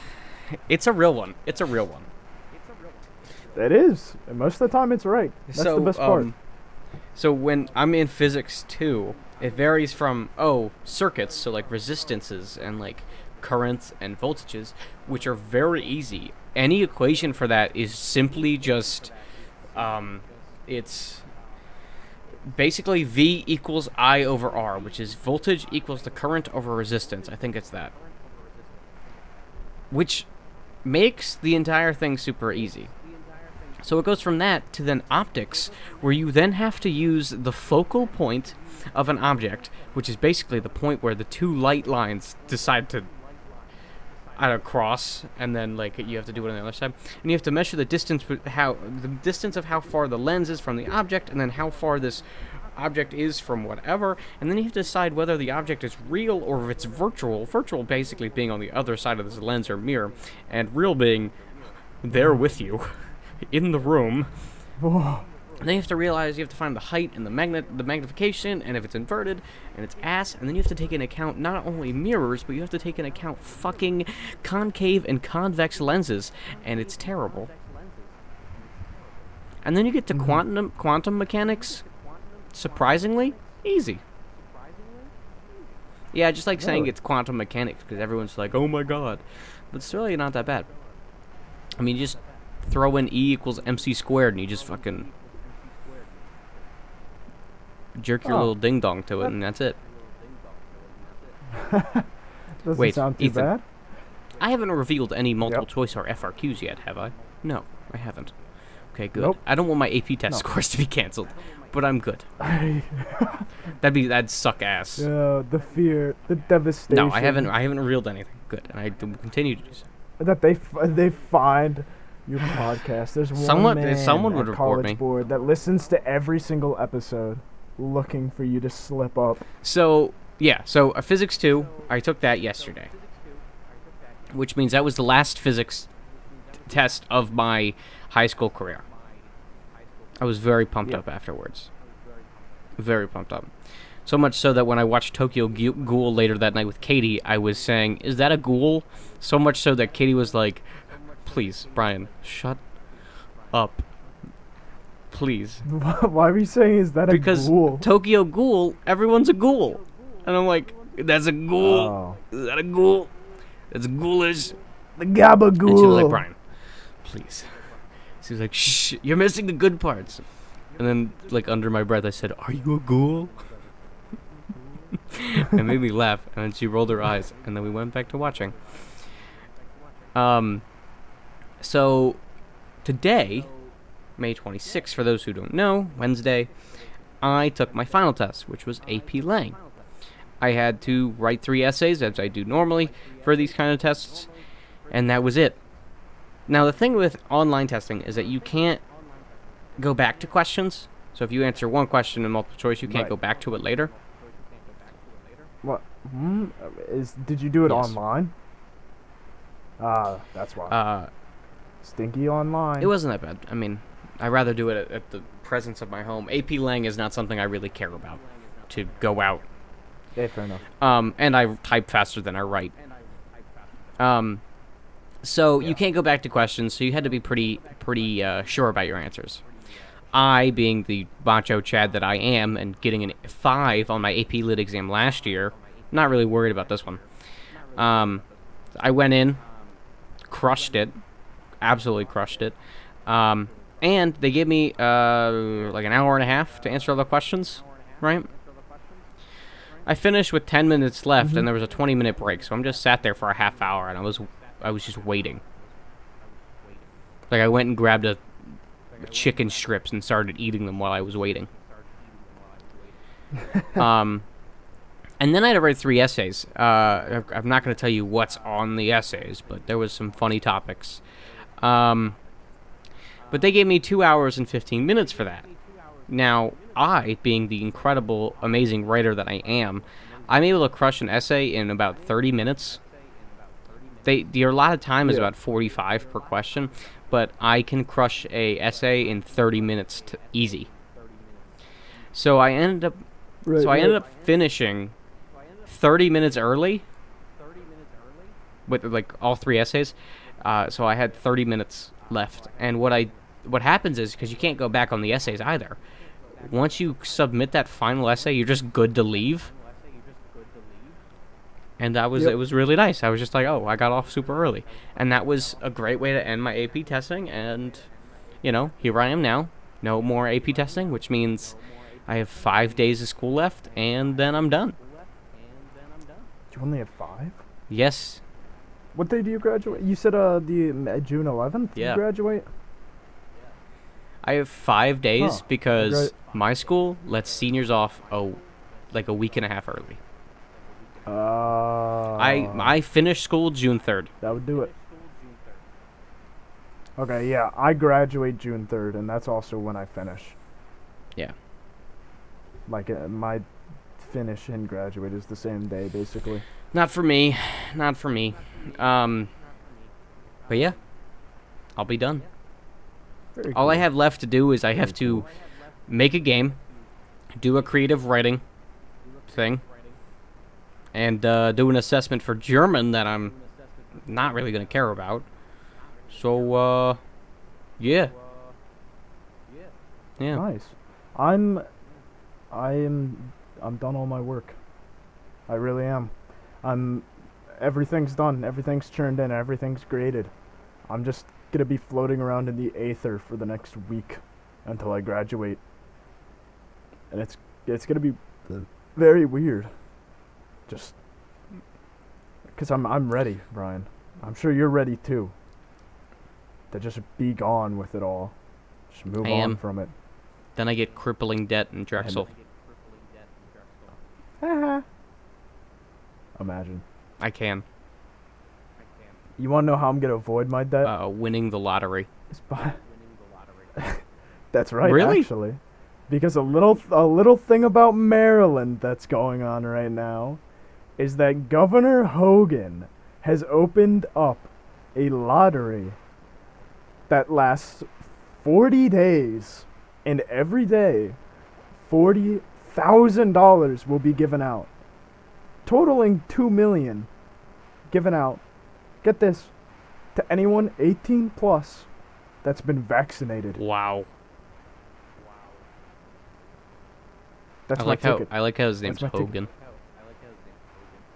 real one. It's a real one. It is. And most of the time it's right. That's So, the best part. So when I'm in physics 2, it varies from, circuits, so like resistances and like currents and voltages, which are very easy. Any equation for that is simply just, it's basically V equals I over R, which is voltage equals the current over resistance. I think it's that. Which makes the entire thing super easy. So it goes from that to then optics, where you then have to use the focal point of an object, which is basically the point where the 2 light lines decide to cross, and then like you have to do it on the other side, and you have to measure the distance of how far the lens is from the object, and then how far this object is from whatever, and then you have to decide whether the object is real or if it's virtual. Virtual basically being on the other side of this lens or mirror, and real being there with you. In the room. Whoa. And then you have to realize you have to find the height and the magnification, and if it's inverted, and it's ass, and then you have to take into account not only mirrors, but you have to take into account fucking concave and convex lenses, and it's terrible. And then you get to quantum mechanics, surprisingly easy. Yeah, just like saying it's quantum mechanics, because everyone's like, oh my god. But it's really not that bad. I mean, you just throw in E equals MC squared, and you just fucking jerk your little ding dong to it, and that's it. Doesn't sound too Ethan, bad. I haven't revealed any multiple choice or FRQs yet, have I? No, I haven't. Okay, good. Nope. I don't want my AP test scores to be canceled, but I'm good. That'd suck ass. Yeah, the fear, the devastation. No, I haven't revealed anything. Good, and I will continue to do so. That they find your podcast. There's Someone would report College me. Board that listens to every single episode, looking for you to slip up. So a Physics 2, I took that yesterday, which means that was the last physics test of my high school career. I was very pumped up afterwards. Very pumped up. So much so that when I watched Tokyo Ghoul later that night with Katie, I was saying, is that a ghoul? So much so that Katie was like, please, Brian, shut up. Please. Why were you saying, is that a Because ghoul? Tokyo Ghoul, everyone's a ghoul. And I'm like, that's a ghoul. Oh. Is that a ghoul? It's ghoulish. The gabagool. And she was like, Brian, please. She was like, shh, you're missing the good parts. And then, like, under my breath, I said, are you a ghoul? It made me laugh. And then she rolled her eyes. And then we went back to watching. So, today, May 26th, for those who don't know, Wednesday, I took my final test, which was AP Lang. I had to write 3 essays, as I do normally, for these kind of tests, and that was it. Now, the thing with online testing is that you can't go back to questions. So if you answer one question in multiple choice, you can't go back to it later. What? Did you do it Yes. online? That's why. Stinky online. It wasn't that bad. I mean, I'd rather do it at the presence of my home. AP Lang is not something I really care about to go out. Yeah, fair enough. And I type faster than I write. So you can't go back to questions, so you had to be pretty sure about your answers. I, being the macho Chad that I am, and getting an 5 on my AP Lit exam last year, not really worried about this one. I went in, crushed it, absolutely crushed it, and they gave me like an hour and a half to answer all the questions, right? I finished with 10 minutes left, and there was a 20-minute break, so I'm just sat there for a half hour, and I was just waiting. Like, I went and grabbed a chicken strips and started eating them while I was waiting. And then I had to write 3 essays. I'm not going to tell you what's on the essays, but there was some funny topics. But they gave me 2 hours and 15 minutes for that. Now, I, being the incredible, amazing writer that I am, I'm able to crush an essay in about 30 minutes. Your allotted time is about 45 per question, but I can crush a essay in 30 minutes easy. So I ended up finishing 30 minutes early with like all 3 essays. So I had 30 minutes left, and what happens is, because you can't go back on the essays either, once you submit that final essay, you're just good to leave. And it was really nice. I was just like, oh, I got off super early. And that was a great way to end my AP testing. And, here I am now. No more AP testing, which means I have 5 days of school left, and then I'm done. You only have 5? Yes. What day do you graduate? You said the June 11th Yeah. you graduate? I have 5 days because my school lets seniors off like a week and a half early. I finished school June 3rd. That would do it. Okay, yeah, I graduate June 3rd, and that's also when I finish. Yeah. Like, my finish and graduate is the same day, basically. Not for me. But yeah, I'll be done. Very All I cool. have left to do is I have to make a game, do a creative writing thing, and do an assessment for German that I'm not really going to care about. So, yeah. Yeah. Nice. I'm done all my work. I really am. Everything's done. Everything's churned in. Everything's graded. I'm just gonna be floating around in the aether for the next week until I graduate, and it's gonna be very weird. Just because I'm ready, Brian. I'm sure you're ready too. To just be gone with it all. Just move on from it. Then I get crippling debt in Drexel. Imagine. I can. You want to know how I'm gonna avoid my debt? Winning the lottery. That's right, Really? actually. Because a little thing about Maryland that's going on right now is that Governor Hogan has opened up a lottery that lasts 40 days, and every day $40,000 will be given out, totaling $2 million given out. Get this, to anyone 18 plus that's been vaccinated. Wow. That's I my like how ticket. his name's That's my ticket. Hogan.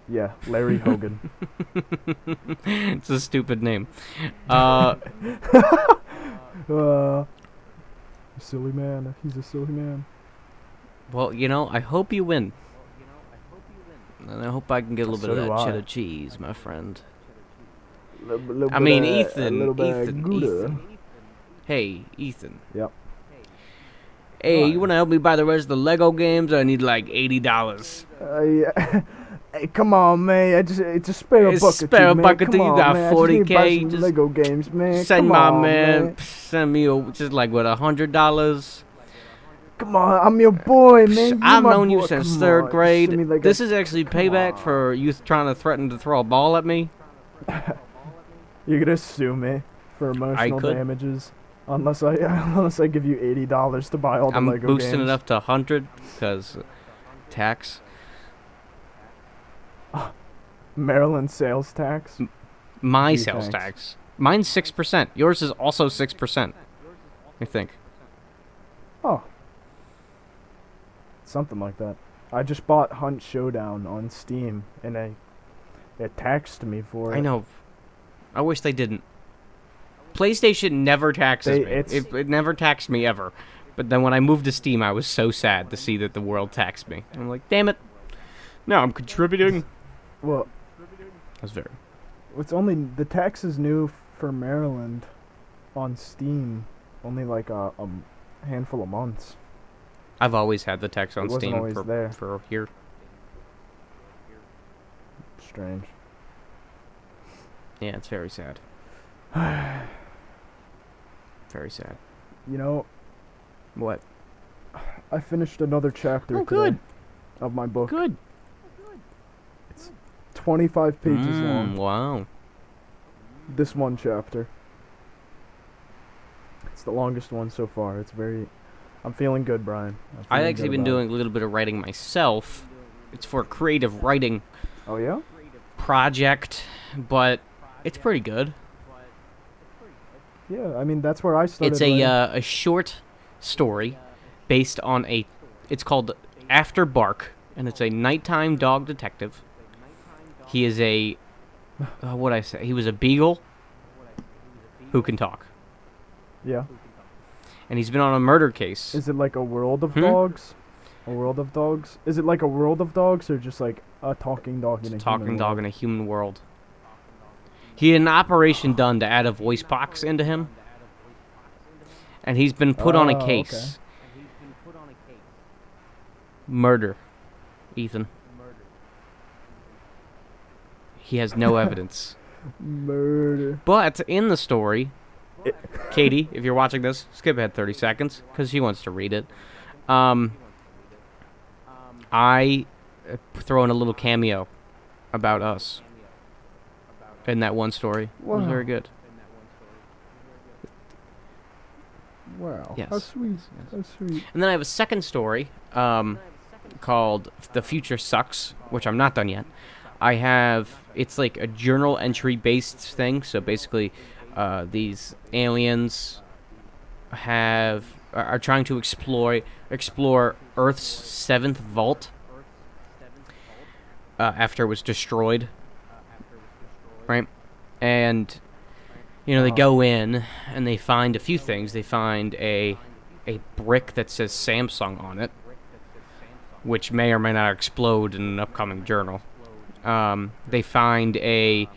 Yeah, Larry Hogan. It's a stupid name. Uh, Silly man. He's a silly man. well, I hope you win. And I hope I can get a little bit So of do that I. cheddar cheese, my friend. Little I mean, bit of- a Ethan, little bit of Ethan, Gouda. Ethan. Hey, Ethan. Yep. Hey, What? you want to help me buy the rest of the Lego games? I need like $80. Yeah. Hey, come on, man. It's a spare It's buck spare or two, man. buck or Come two, you on, got man. I just need to buy 40K, some just Lego games, man. Send Come my on, man. Send me just like what, $100? Come on, I'm your boy, man. You I've my known you boy. since Come third on. grade. Send me like This a- is actually Come payback on. for you trying to threaten to throw a ball at me. You're gonna sue me for emotional could. damages unless I give you $80 to buy all the I'm Lego boosting games. it up to 100 because tax. Maryland sales tax. My Gee, sales thanks. tax. Mine's 6%. Yours is also 6%. I think. Oh, something like that. I just bought Hunt Showdown on Steam, and it taxed me for it. I know. I wish they didn't. PlayStation never taxes me. It never taxed me ever. But then when I moved to Steam, I was so sad to see that the world taxed me. I'm like, damn it. Now I'm contributing. Well, That's very. it's only the tax is new for Maryland on Steam. Only like a handful of months. I've always had the tax on It wasn't Steam always there. for a year. Strange. Yeah, it's very sad. Very sad. You know, What? I finished another chapter Oh, today good. of my book. Good. 25 pages long. Wow. This one chapter. It's the longest one so far. I'm feeling good, Brian. I'm I've feeling actually good been about it. doing a little bit of writing myself. It's for a creative writing Oh yeah? project, but it's pretty good. Yeah, I mean that's where I started. It's a short story based on it's called After Bark, and it's a nighttime dog detective. He is what'd I say? He was a beagle who can talk. Yeah. And he's been on a murder case. Is it like a world of Hmm? dogs? A world of dogs? Is it like a world of dogs or just like a talking dog in a It's a talking human dog world? in a human world. He had an operation done to add a voice box into him. And he's been put on a Oh, case. Murder, Ethan. He has no evidence. Murder. But in the story, Katie, if you're watching this, skip ahead 30 seconds because she wants to read it. I throw in a little cameo about us in that one story. It was Wow. very good. Wow. Yes. How sweet. Yes. How sweet. And then I have a second story called The Future Sucks, which I'm not done yet. It's like a journal entry based thing. So basically, these aliens are trying to explore Earth's seventh vault after it was destroyed. Right? And they go in and they find a few things. They find a brick that says Samsung on it, which may or may not explode in an upcoming journal. They find they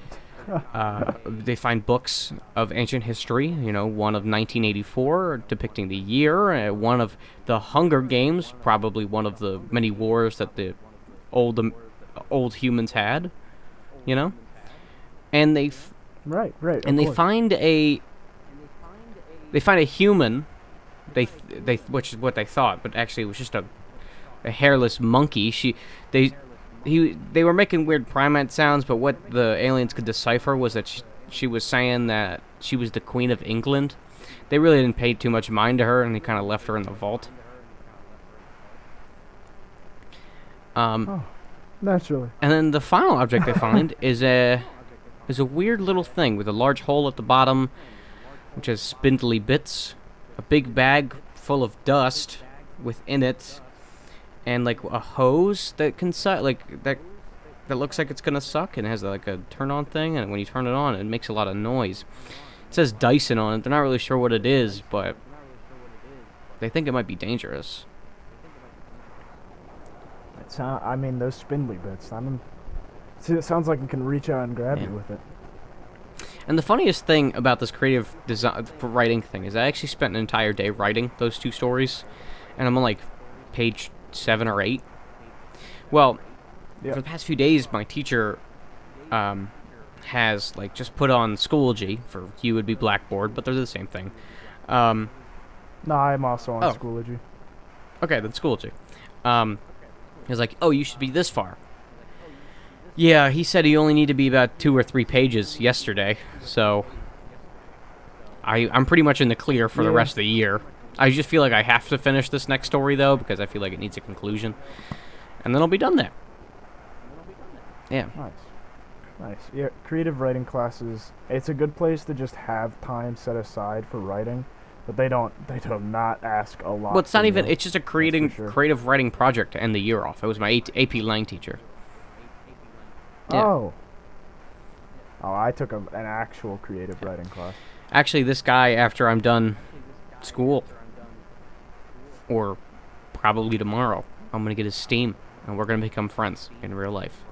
find books of ancient history. One of 1984 depicting the year. One of the Hunger Games, probably one of the many wars that the old humans had. And they. Right. And of they course. find a human, which is what they thought, but actually it was just a hairless monkey. They were making weird primate sounds, but what the aliens could decipher was that she was saying that she was the Queen of England. They really didn't pay too much mind to her, and they kind of left her in the vault. Naturally. And then the final object they find is a weird little thing with a large hole at the bottom, which has spindly bits, a big bag full of dust within it, and like a hose that can that looks like it's gonna suck and has like a turn-on thing, and when you turn it on, it makes a lot of noise. It says Dyson on it. They're not really sure what it is, but they think it might be dangerous. I mean, those spindly bits. It sounds like it can reach out and grab you with it. And the funniest thing about this creative design writing thing is I actually spent an entire day writing those 2 stories, and I'm on like page 7 or 8. Well, for the past few days, my teacher has like just put on Schoology. For you would be Blackboard, but they're the same thing. No, I'm also on Schoology. Okay, then Schoology. He was like, "Oh, you should be this far." Yeah, he said he only needed to be about 2 or 3 pages yesterday, so I'm pretty much in the clear for the rest of the year. I just feel like I have to finish this next story, though, because I feel like it needs a conclusion. And then I'll be done there. Yeah. Nice. Yeah, creative writing classes, it's a good place to just have time set aside for writing, but they do not ask a lot. Well, it's not even, you. it's just a creative writing project to end the year off. It was my AP Lang teacher. Yeah. Oh, I took an actual creative writing class. Actually, this guy, after I'm done school, or probably tomorrow, I'm going to get his Steam, and we're going to become friends in real life.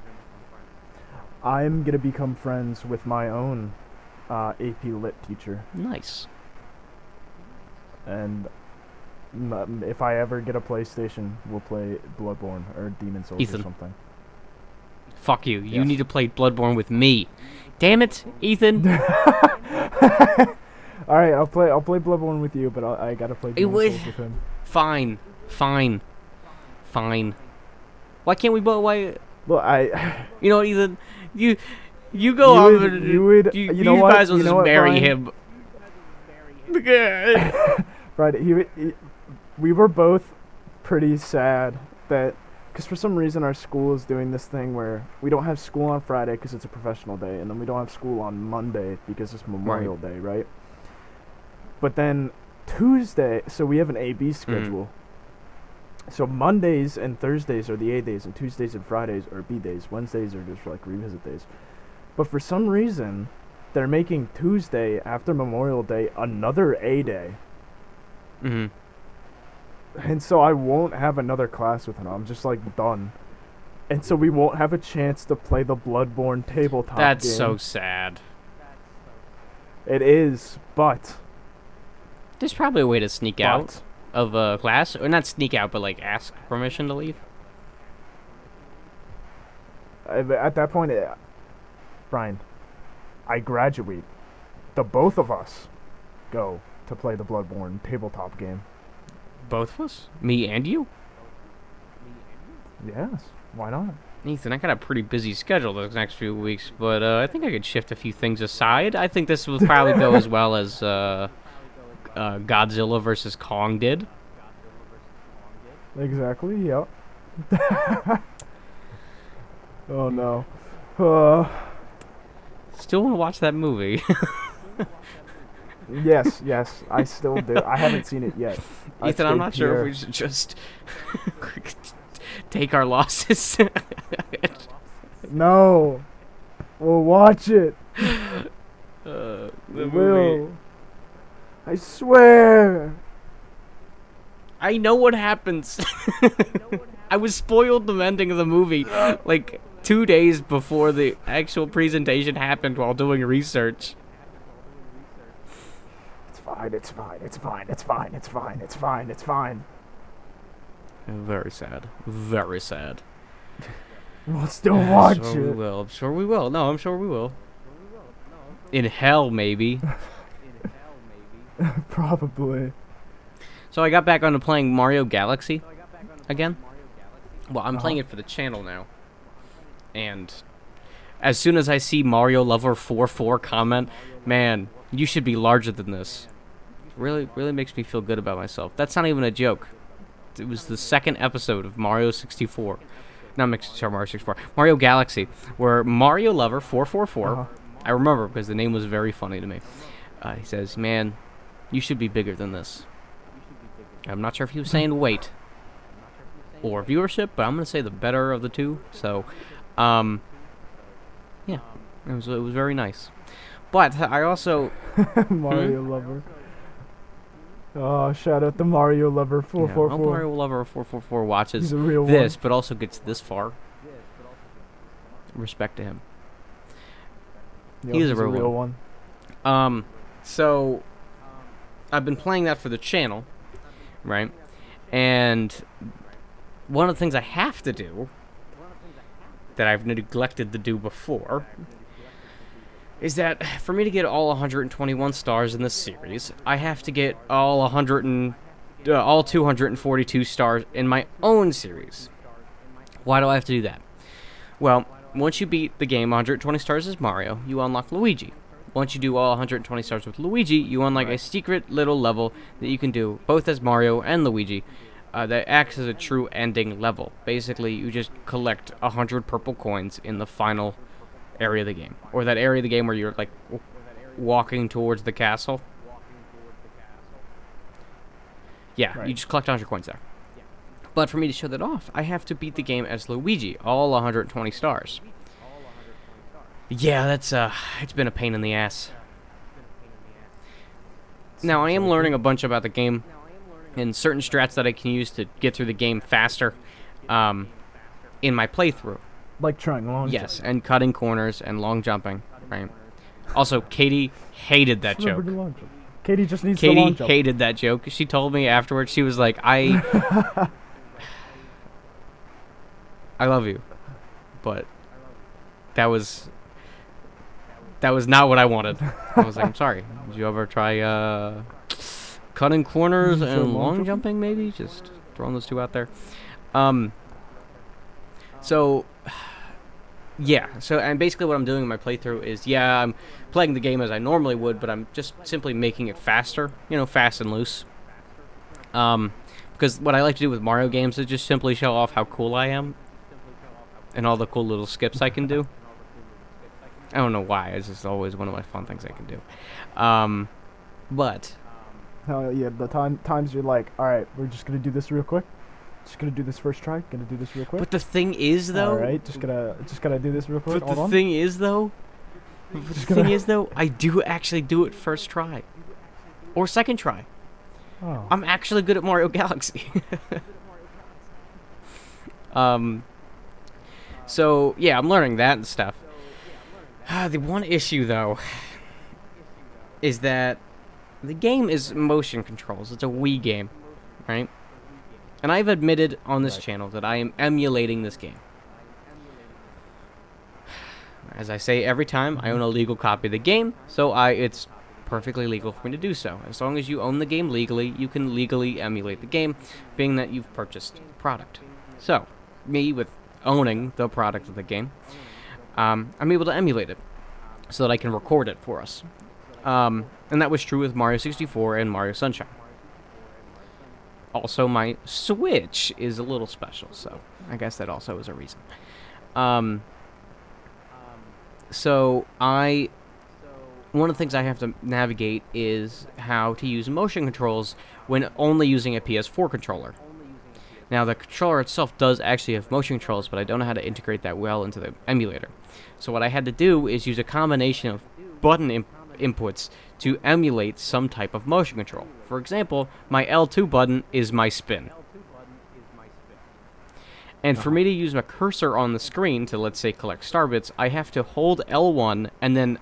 I'm going to become friends with my own AP Lit teacher. Nice. And if I ever get a PlayStation, we'll play Bloodborne or Demon's Souls Ethan. or something. Fuck you. You need to play Bloodborne with me. Damn it, Ethan. All right, I'll play Bloodborne with you, but I gotta play Demon's Souls with him. Fine. Why can't we both? Why? Well, You know, Ethan. You go on. You know what? guys will just marry him. Right. We were both pretty sad that. Because for some reason our school is doing this thing where we don't have school on Friday because it's a professional day, and then we don't have school on Monday because it's Memorial Day, right? But then Tuesday, so we have an A-B schedule. So Mondays and Thursdays are the A days, and Tuesdays and Fridays are B days. Wednesdays are just like revisit days. But for some reason, they're making Tuesday after Memorial Day another A day. Mm-hmm. And so I won't have another class with him. I'm just like done. And so we won't have a chance to play the Bloodborne tabletop game. That's so sad. It is, but there's probably a way to sneak out of a class, or not sneak out, but like ask permission to leave. At that point, Brian, I graduate. The both of us go to play the Bloodborne tabletop game. Both of us? Me and you? Yes. Why not? Ethan, I got a pretty busy schedule those next few weeks, but I think I could shift a few things aside. I think this will probably go as well as Godzilla versus Kong did. Exactly, yep. Oh, no. Still want to watch that movie. Yes, I still do. I haven't seen it yet. Ethan, I'm not sure if we should just take our losses. No. We'll watch it. The movie. I swear. I know what happens. I was spoiled the ending of the movie like 2 days before the actual presentation happened while doing research. It's fine. Very sad. Very sad. We'll still watch it. We will. I'm sure we will. No, I'm sure we will. In hell, maybe. Probably. So I got back onto playing Mario Galaxy again. Well, I'm playing it for the channel now. And as soon as I see Mario Lover 44 comment, man, you should be larger than this. Really makes me feel good about myself. That's not even a joke. It was the second episode of Mario 64. Not Mario 64. Mario Galaxy, where Mario Lover 444, I remember because the name was very funny to me. He says, man, you should be bigger than this. I'm not sure if he was saying weight or viewership, but I'm going to say the better of the two. So, Yeah, it was very nice. But I also Mario lover. Oh, shout out to Mario lover yeah, I'll 444. Mario Lover 444 watches He's a real this, one. but also gets this far. Respect to him. Yo, He is a he's real one. So I've been playing that for the channel, right? And one of the things I have to do that I've neglected to do before is that for me to get all 121 stars in this series, I have to get all 242 stars in my own series. Why do I have to do that? Well, once you beat the game 120 stars as Mario, you unlock Luigi. Once you do all 120 stars with Luigi, you unlock a secret little level that you can do both as Mario and Luigi that acts as a true ending level. Basically, you just collect 100 purple coins in the final area of the game. Or that area of the game where you're, like, walking towards the castle. Yeah, Right. you just collect 100 coins there. But for me to show that off, I have to beat the game as Luigi, all 120 stars. Yeah, that's, it's been a pain in the ass. Now, I am learning a bunch about the game and certain strats that I can use to get through the game faster in my playthrough. Like trying long Yes, and cutting corners and long jumping, right? Also, Katie hated that joke. Katie just needs the long Katie jump. hated that joke. She told me afterwards, she was like, I love you, but that was not what I wanted. I was like, I'm sorry. Did you ever try cutting corners and long jumping, maybe? Just throwing those two out there. So, yeah. And basically what I'm doing in my playthrough is, yeah, I'm playing the game as I normally would, but I'm just simply making it faster. You know, fast and loose. Because what I like to do with Mario games is just simply show off how cool I am. And all the cool little skips I can do. I don't know why. It's just always one of my fun things I can do. But Yeah, the times you're like, all right, we're just gonna do this real quick. Just gonna do this first try. Gonna do this real quick. the thing is, though. All right, just gonna do this real quick. But Hold the on. thing is, though. I do actually do it first try, or second try. Oh. I'm actually good at Mario Galaxy. So yeah, I'm learning that and stuff. The one issue, though, is that the game is motion controls. It's a Wii game, right? And I've admitted on this channel that I am emulating this game. As I say every time, I own a legal copy of the game, so it's perfectly legal for me to do so. As long as you own the game legally, you can legally emulate the game, being that you've purchased the product. So, me, with owning the product of the game, I'm able to emulate it so that I can record it for us. And that was true with Mario 64 and Mario Sunshine. Also, my Switch is a little special, so I guess that also is a reason. So one of the things I have to navigate is how to use motion controls when only using a PS4 controller. Now, the controller itself does actually have motion controls, but I don't know how to integrate that well into the emulator. So what I had to do is use a combination of button inputs to emulate some type of motion control. For example, my L2 button is my spin. And for me to use my cursor on the screen to, let's say, collect star bits, I have to hold L1 and then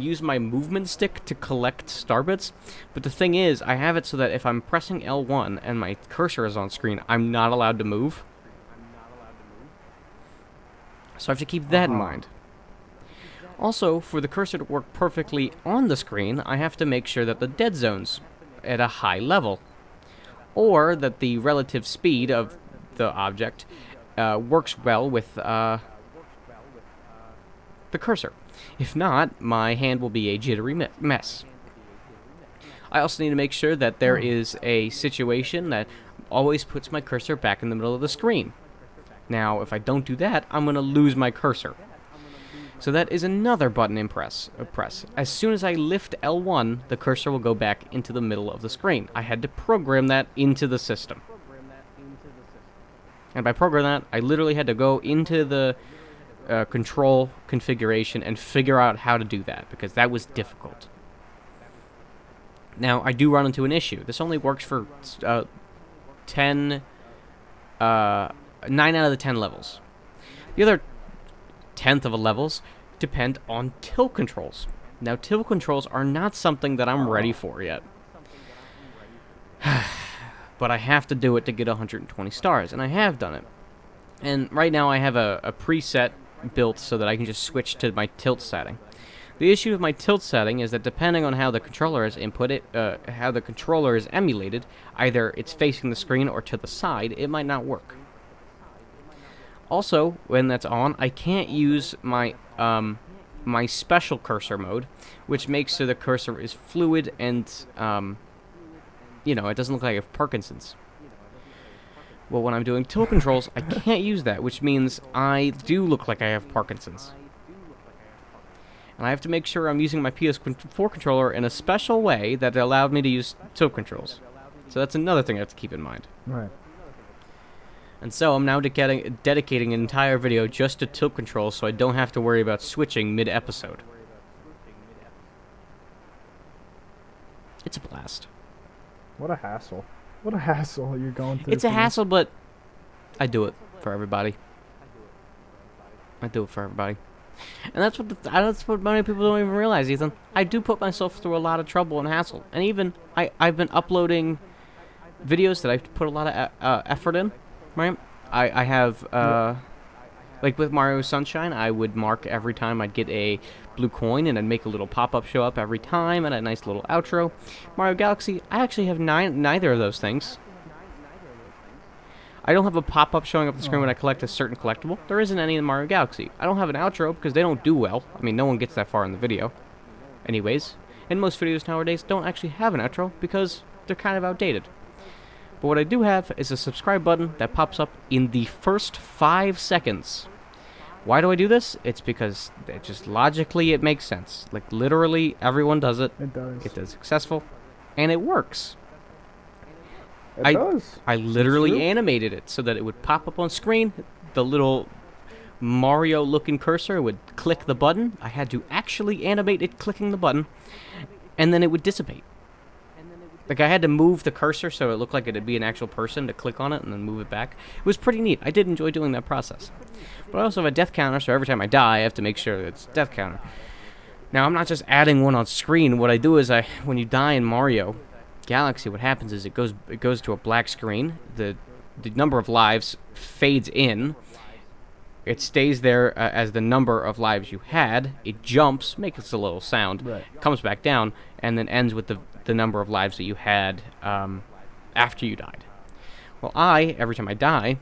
use my movement stick to collect star bits. But the thing is, I have it so that if I'm pressing L1 and my cursor is on screen, I'm not allowed to move. So I have to keep that in mind. Also, for the cursor to work perfectly on the screen, I have to make sure that the dead zone's at a high level, or that the relative speed of the object works well with the cursor. If not, my hand will be a jittery mess. I also need to make sure that there is a situation that always puts my cursor back in the middle of the screen. Now, if I don't do that, I'm going to lose my cursor. So that is another button press. As soon as I lift L1, the cursor will go back into the middle of the screen. I had to program that into the system. And by program that, I literally had to go into the control configuration and figure out how to do that, because that was difficult. Now, I do run into an issue. This only works for 9 out of the 10 levels. The other 10th of a levels depend on tilt controls. Now, tilt controls are not something that I'm ready for yet. But I have to do it to get 120 stars, and I have done it. And right now I have a preset built so that I can just switch to my tilt setting. The issue with my tilt setting is that depending on how the controller is how the controller is emulated, either it's facing the screen or to the side, it might not work. Also, when that's on, I can't use my my special cursor mode, which makes so the cursor is fluid and it doesn't look like I have Parkinson's. Well, when I'm doing tilt controls, I can't use that, which means I do look like I have Parkinson's. And I have to make sure I'm using my PS4 controller in a special way that allowed me to use tilt controls. So that's another thing I have to keep in mind. Right. And so I'm now dedicating an entire video just to tilt controls so I don't have to worry about switching mid-episode. It's a blast. What a hassle. What a hassle you're going through. It's a hassle, but I do it for everybody. I do it for everybody. And that's what many people don't even realize, Ethan. I do put myself through a lot of trouble and hassle. And even, I've been uploading videos that I've put a lot of effort in, right? I have, like with Mario Sunshine, I would mark every time I'd get a blue coin, and I'd make a little pop-up show up every time, and a nice little outro. Mario Galaxy, I actually have neither of those things. I don't have a pop-up showing up on the screen when I collect a certain collectible. There isn't any in Mario Galaxy. I don't have an outro because they don't do well. I mean, no one gets that far in the video. Anyways, and most videos nowadays don't actually have an outro because they're kind of outdated. But what I do have is a subscribe button that pops up in the first 5 seconds. Why do I do this? It's because it just logically it makes sense. Like literally everyone does it. It does. It is successful, and it works. It does. I literally animated it so that it would pop up on screen. The little Mario-looking cursor would click the button. I had to actually animate it clicking the button, and then it would dissipate. Like, I had to move the cursor so it looked like it'd be an actual person to click on it and then move it back. It was pretty neat. I did enjoy doing that process. But I also have a death counter, so every time I die, I have to make sure that it's death counter. Now, I'm not just adding one on screen. What I do is when you die in Mario Galaxy, what happens is it goes to a black screen. The number of lives fades in. It stays there as the number of lives you had. It jumps, makes a little sound, Right. comes back down, and then ends with the number of lives that you had after you died. Well, every time I die,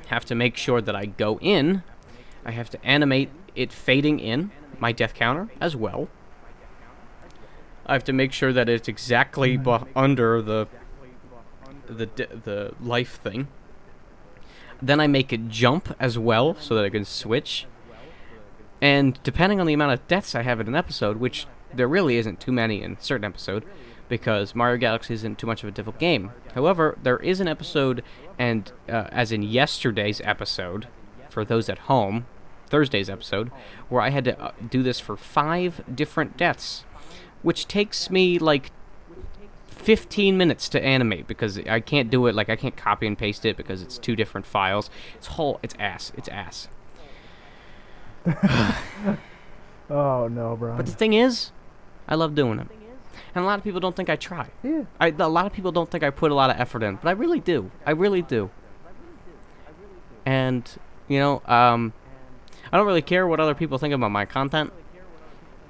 have to make sure that I go in. I have to animate it fading in, my death counter as well. I have to make sure that it's exactly under the life thing. Then I make it jump as well so that I can switch. And depending on the amount of deaths I have in an episode, which there really isn't too many in a certain episode, because Mario Galaxy isn't too much of a difficult game. However, there is an episode, and as in yesterday's episode, for those at home, Thursday's episode, where I had to do this for 5 different deaths, which takes me like 15 minutes to animate because I can't do it, like I can't copy and paste it because it's 2 different files. It's ass. Oh no, Brian. But the thing is, I love doing it. And a lot of people don't think I try. Yeah. A lot of people don't think I put a lot of effort in, but I really do. I really do. And, I don't really care what other people think about my content.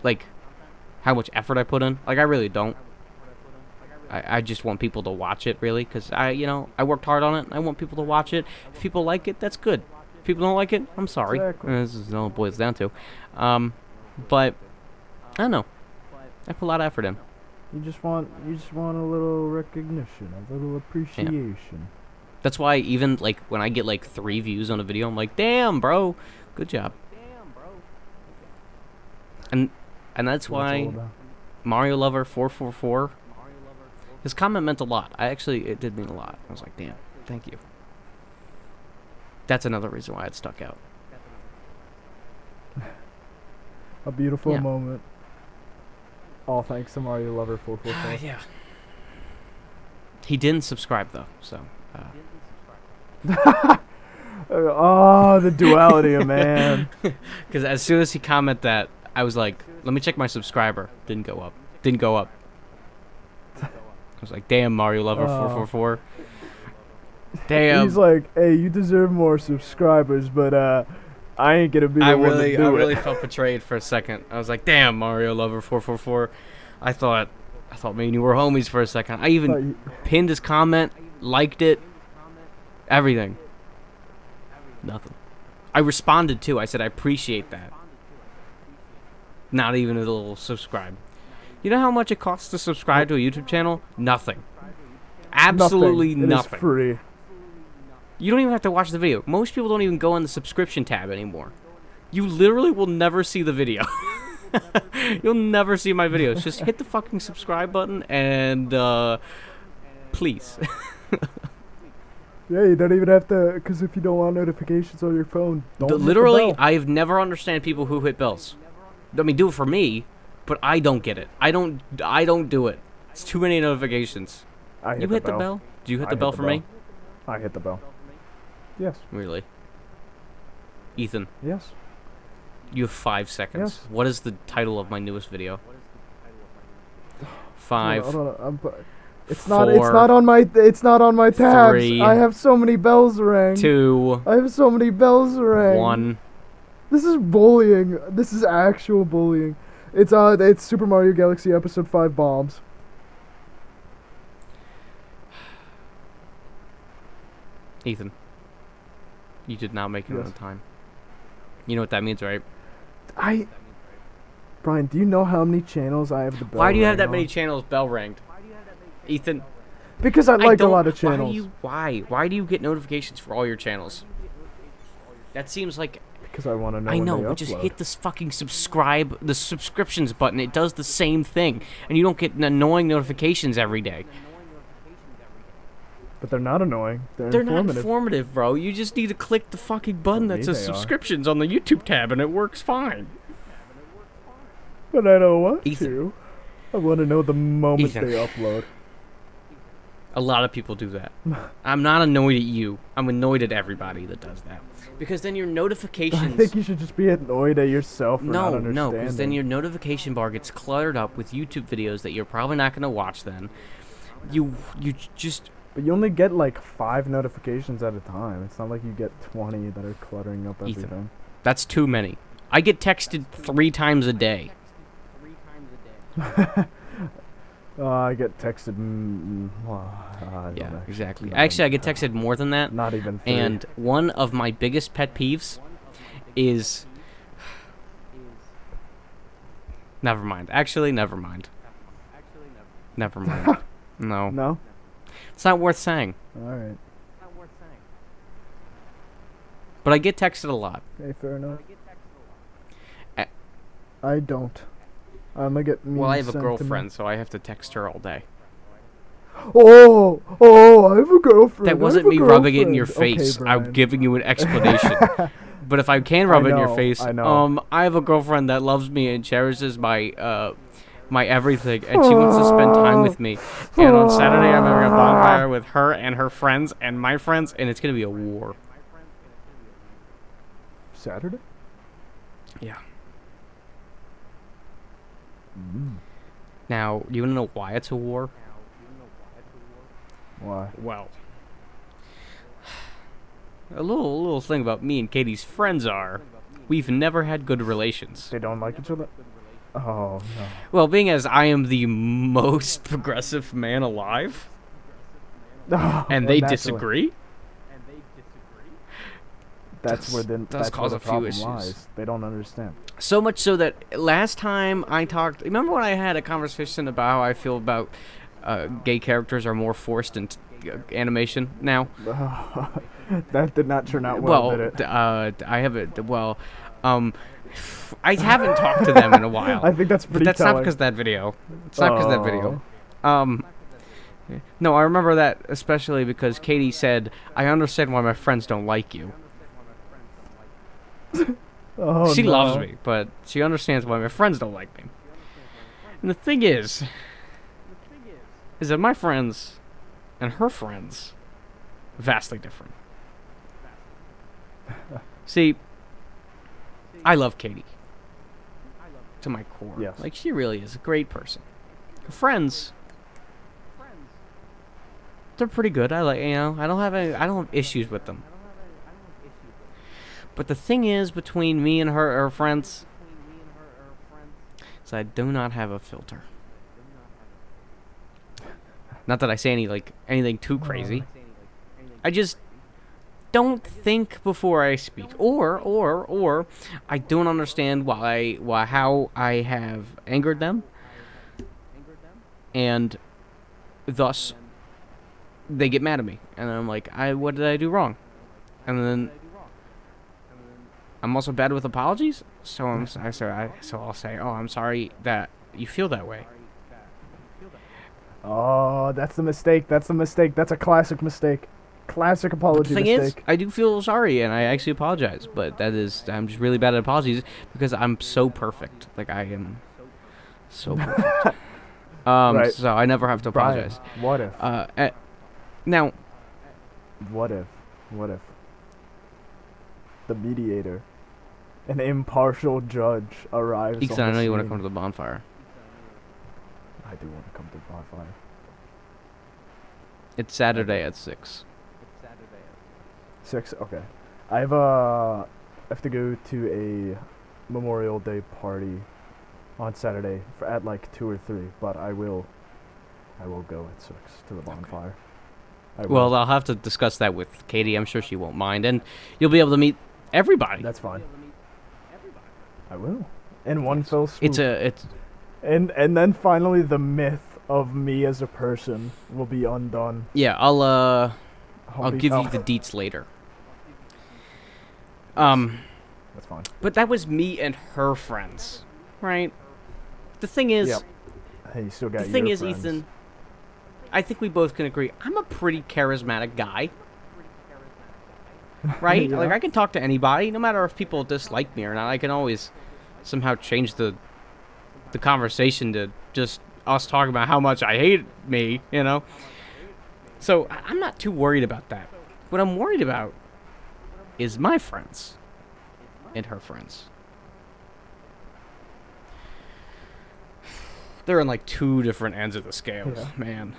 Like, how much effort I put in. Like, I really don't. I just want people to watch it, really, because I worked hard on it, and I want people to watch it. If people like it, that's good. If people don't like it, I'm sorry. Exactly. This is all it boils down to. But, I don't know. I put a lot of effort in. You just want a little recognition, a little appreciation. That's why even, like, when I get, like, 3 views on a video, I'm like, damn, bro, good job. And that's why Mario Lover 444, his comment meant a lot. It did mean a lot. I was like, damn, thank you. That's another reason why it stuck out. A beautiful Yeah. moment. All thanks to Mario Lover 444. Yeah. He didn't subscribe though, so. Oh, the duality of man. Because as soon as he commented that, I was like, let me check my subscriber. Didn't go up. Didn't go up. I was like, damn, Mario Lover 444. Damn. He's like, hey, you deserve more subscribers, but I ain't gonna be the one to do I it. really felt betrayed for a second. I was like, damn, Mario Lover 444. I thought me and you were homies for a second. I even pinned his comment, liked it, everything. Nothing. I responded too. I said I appreciate that. Not even a little subscribe. You know how much it costs to subscribe to a YouTube channel? Nothing. Absolutely nothing. It is free. You don't even have to watch the video. Most people don't even go on the subscription tab anymore. You literally will never see the video. You'll never see my videos. Just hit the fucking subscribe button and please. Yeah, you don't even have to, because if you don't want notifications on your phone, don't hit the Literally, bell. I've never understand people who hit bells. I mean, do it for me, but I don't get it. I don't do it. It's too many notifications. I hit You the hit the bell. bell? Do you hit I the bell for me? I hit the bell. Yes. Really? Ethan, Yes. you have 5 seconds. Yes. What is the title of my newest video? 5. Hold on, it's Four, not on my tabs. 3, I have so many bells ring. 2, I have so many bells ring. 1. This is bullying. This is actual bullying. It's Super Mario Galaxy Episode 5 bombs. Ethan, you did not make it Yes. on time. You know what that means, right? Brian, do you know how many channels I have the bell Why do you have ring that many on? channels bell ranged? Ethan, Because I like a don't- lot of channels. Why do you get notifications for all your channels? That seems like Because I want to know. I when know, they but just upload. hit this fucking the subscriptions button. It does the same thing, and you don't get annoying notifications every day. But they're not annoying. They're They're informative. not informative, bro. You just need to click the fucking button For that me, says they are. subscriptions on the YouTube tab, and it works fine. But I don't want Ethan. to. I want to know the moment Ethan. they upload. A lot of people do that. I'm not annoyed at you. I'm annoyed at everybody that does that. Because then your I notifications... think you should just be annoyed at yourself for not No, understanding. because then your notification bar gets cluttered up with YouTube videos that you're probably not going to watch then. You just... But you only get like 5 notifications at a time. It's not like you get 20 that are cluttering up Ethan. everything. That's too many. I get texted 3 times a day. I get texted. Yeah, exactly. Actually, I get texted more than that. Not even 3. And one of my biggest pet peeves is... Never mind. Actually, never mind. Never mind. No. No? It's not worth saying. Alright. But I get texted a lot. Okay, fair enough. Uh, I don't. I only get memes Well, I have a sent to me. girlfriend, so I have to text her all day. Oh, I have a girlfriend. That wasn't me rubbing it in your face. I'm giving you an explanation. But if I can rub it in your face, I know. I have a girlfriend that loves me and cherishes my my everything, and she wants to spend time with me. And on Saturday, I'm having a bonfire with her and her friends and my friends, and it's gonna be a war. Saturday? Yeah. Mm. Now, you wanna know why it's a war? Why? Well, a little thing about me and Katie's friends are, we've never had good relations. They don't like each other? Oh, no. Well, being as I am the most progressive man alive, and they Naturally. disagree, That's where the, does that's cause where a the few problem issues. lies. They don't understand. so much so that last time I talked, remember when I had a conversation about how I feel about gay characters are more forced in animation now? That did not turn out well, did it? I haven't. Well, I haven't talked to them in a while. I think that's But pretty that's not telling. because of that video. It's not because of that video. No, I remember that especially because Katie said, "I understand why my friends don't like you." Oh She loves no. me, but she understands why my friends don't like me. And the thing is that my friends and her friends vastly different. See, I love Katie to my core. Yes. Like, she really is a great person. Her friends, they're pretty good. I like, I don't have issues with them. But the thing is, between me and her friends, is I do not have a filter. Not that I say anything too crazy. I just don't think before I speak, or I don't understand how I have angered them, and thus they get mad at me, and I'm like, what did I do wrong? And then I'm also bad with apologies, so I'll say, oh, I'm sorry that you feel that way. Oh, that's the mistake. That's the mistake. That's a classic mistake. Classic But apology the thing is, mistake. I do feel sorry, and I actually apologize. But I'm just really bad at apologies because I'm so perfect. Like, I am so perfect. Right. So I never have to Brian, apologize. what if? Now, What if? What if? The mediator, an impartial judge, arrives Ethan, on I the know you want to scene. come to the bonfire. I do want to come to the bonfire. It's Saturday at 6. 6. Okay. I have to go to a Memorial Day party on Saturday at like 2 or 3, but I will go at 6 to the bonfire. I will. Well, I'll have to discuss that with Katie. I'm sure she won't mind, and you'll be able to meet everybody. That's fine. I will. In one fell swoop. It's And then finally the myth of me as a person will be undone. yeah. I'll give you the deets later. That's fine. But that was me and her friends, right? The thing is, Yep. Hey, you still got the thing your is, friends. Ethan, I think we both can agree. I'm a pretty charismatic guy, right? Yeah. Like, I can talk to anybody, no matter if people dislike me or not. I can always somehow change the conversation to just us talking about how much I hate me, So I'm not too worried about that. What I'm worried about is my friends and her friends. They're on like two different ends of the scale, Yeah. man.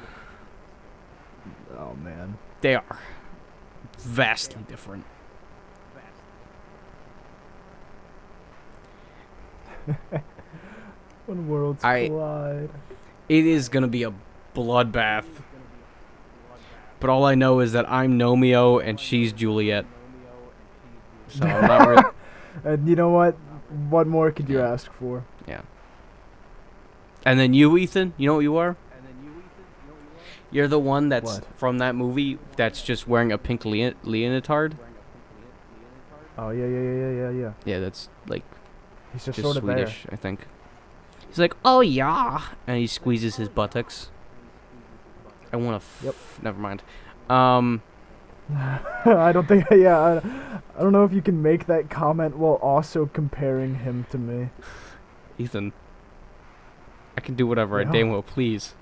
Oh man. They are vastly different. When worlds I- collide. It is gonna be a bloodbath. But all I know is that I'm Nomeo and she's Juliet. So I'm not really. And you know what? What more could you Yeah. ask for? Yeah. And then you, Ethan, you know what you are? You're the one that's What? from that movie that's just wearing a pink leotard. Oh yeah. Yeah, that's like He's just just sort of Swedish, I think. He's like, oh yeah, and he squeezes his buttocks. I want to. Yep. Never mind. there. I don't think. Yeah. I don't know if you can make that comment while also comparing him to me. Ethan, I can do whatever I Yeah. damn well please.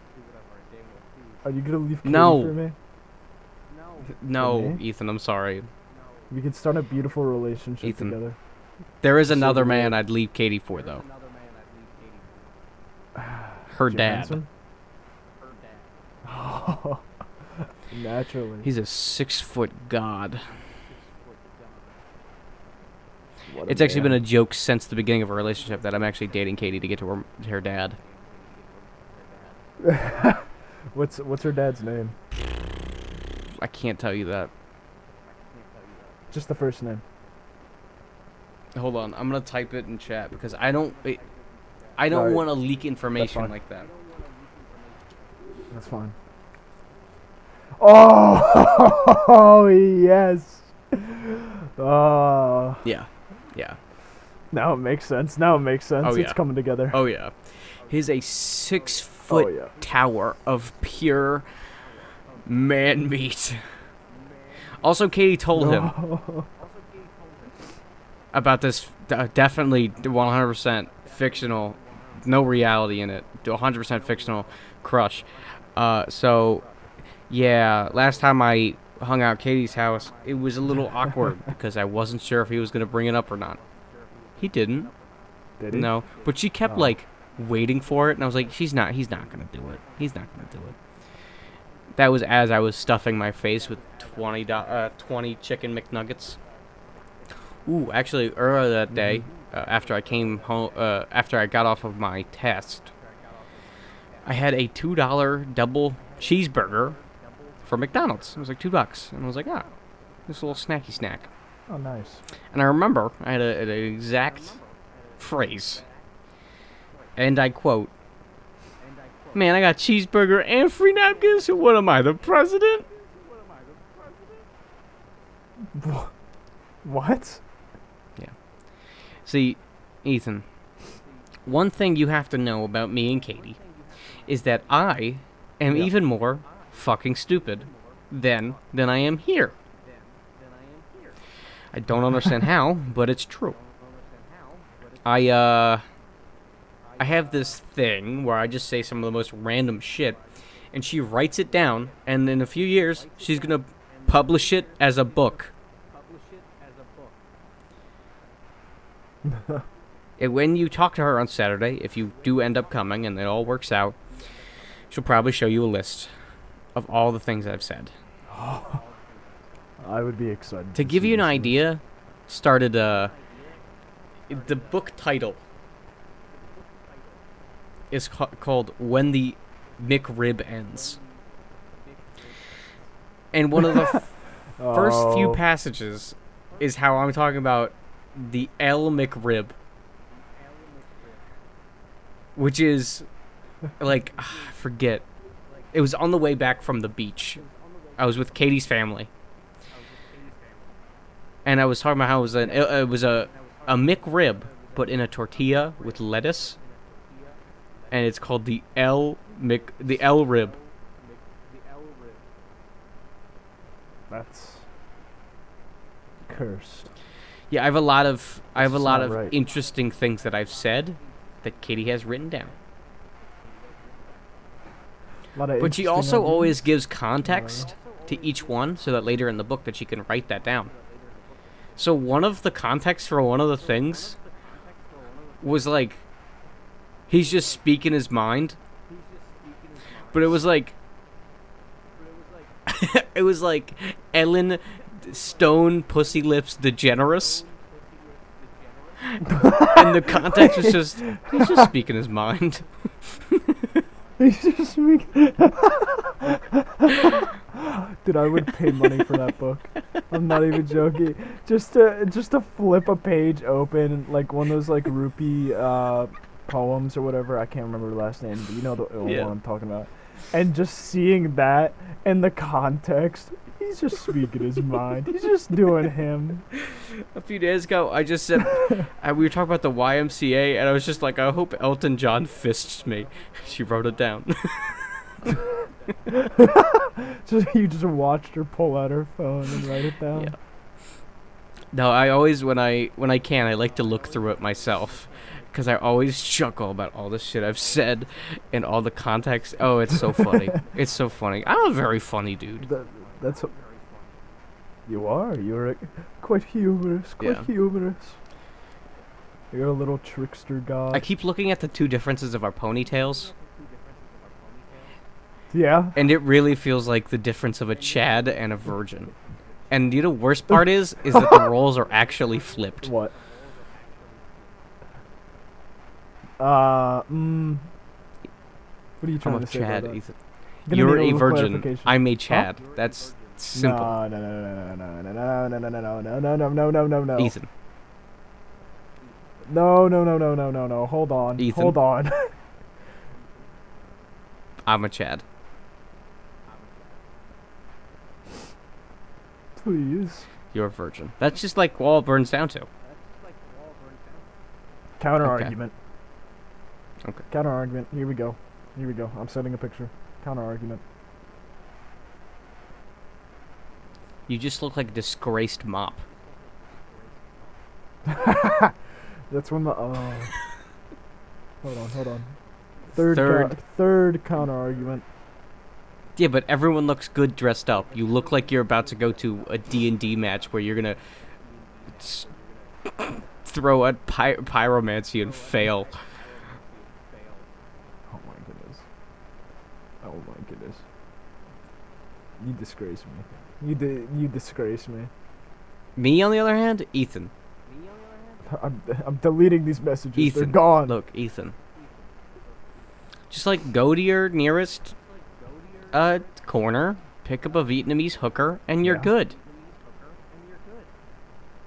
Are you gonna leave Katie No. for me? No, me? Ethan, I'm sorry. We can start a beautiful relationship Ethan. together. There is So another weird. man I'd leave Katie for, though. Her dad. Johansson? Naturally. He's a 6-foot god. What a It's actually been a man. joke since the beginning of our relationship that I'm actually dating Katie to get to her dad. What's her dad's name? I can't tell you that. Just the first name. Hold on, I'm gonna type it in chat because I don't Alright. want to leak information fine. like that. That's fine. Oh, yes. Oh, Yeah. now it makes sense. Now it makes sense. Oh, It's yeah. coming together. Oh yeah. He's a 6-foot Oh, yeah. tower of pure man meat. Also, Katie told him. about this definitely 100% fictional, no reality in it, 100% fictional crush. So yeah, last time I hung out at Katie's house, it was a little awkward because I wasn't sure if he was gonna bring it up or not. He didn't. Did he? No, but she kept Oh. like waiting for it, and I was like, He's not gonna do it. He's not gonna do it." That was as I was stuffing my face with 20 chicken McNuggets. Ooh, actually, earlier that day, after I came home, after I got off of my test, I had a $2 double cheeseburger from McDonald's. It was like $2, and I was like, this little snacky snack. Oh, nice. And I remember I had an exact phrase, and I quote, "Man, I got cheeseburger and free napkins. So what am I, the president?" What? See, Ethan, one thing you have to know about me and Katie is that I am Yeah. even more fucking stupid than I am here. I don't understand how, but it's true. I have this thing where I just say some of the most random shit, and she writes it down, and in a few years, she's gonna publish it as a book. And when you talk to her on Saturday, if you do end up coming and it all works out, she'll probably show you a list of all the things I've said. I would be excited. To give see you an this list. idea, started the book title is called "When the McRib Ends," and one of the first few Oh. passages is how I'm talking about the L McRib, which is like I forget. It was on the way back from the beach. I was with Katie's family, and I was talking about how it was a McRib, but in a tortilla with lettuce, and it's called the L rib. That's cursed. Yeah, I have a lot of That's not right. interesting things that I've said that Katie has written down. A lot of But she interesting also ideas. always gives context to each one so that later in the book that she can write that down. So one of the context for one of the things was like he's just speaking his mind. But it was like it was like Ellen Stone Pussy Lips DeGeneres. And the context was just he's just speaking his mind. He's just speaking. Dude, I would pay money for that book. I'm not even joking. Just to flip a page open, like one of those like rupee poems or whatever. I can't remember the last name, but you know the Yeah. one I'm talking about. And just seeing that in the context, he's just speaking his mind. He's just doing him. A few days ago, I just said we were talking about the YMCA, and I was just like, I hope Elton John fists me. She wrote it down. You just watched her pull out her phone and write it down. Yeah. No, I always when I can, I like to look through it myself, because I always chuckle about all the shit I've said and all the context. Oh, it's so funny. It's so funny. I'm a very funny dude. That's. You are. You're quite humorous. Quite Yeah. humorous. You're a little trickster god. I keep looking at the two differences of our ponytails, Yeah. and it really feels like the difference of a Chad and a virgin. And you know, worst part is that the roles are actually flipped. What? What are you trying I'm a to say Chad, about that? Ethan. Gonna You're need a little virgin. clarification. I'm a Chad. That's simple. No. Ethan. No. Hold on. Ethan. Hold on. I'm a Chad. Please. You're a virgin. That's just like all it burns down to. Counter argument. Okay. Counter argument. Here we go. I'm sending a picture. Counter argument. You just look like a disgraced mop. That's when the hold on. Third. Third counter argument. Yeah, but everyone looks good dressed up. You look like you're about to go to a D&D match where you're gonna throw at pyromancy and fail. Oh my goodness. Oh my goodness. You disgrace me. You disgrace me. Me, on the other hand, Ethan. I'm deleting these messages. Ethan, They're gone. look, Ethan. Just like go to your nearest corner, pick up a Vietnamese hooker, and you're Yeah. good.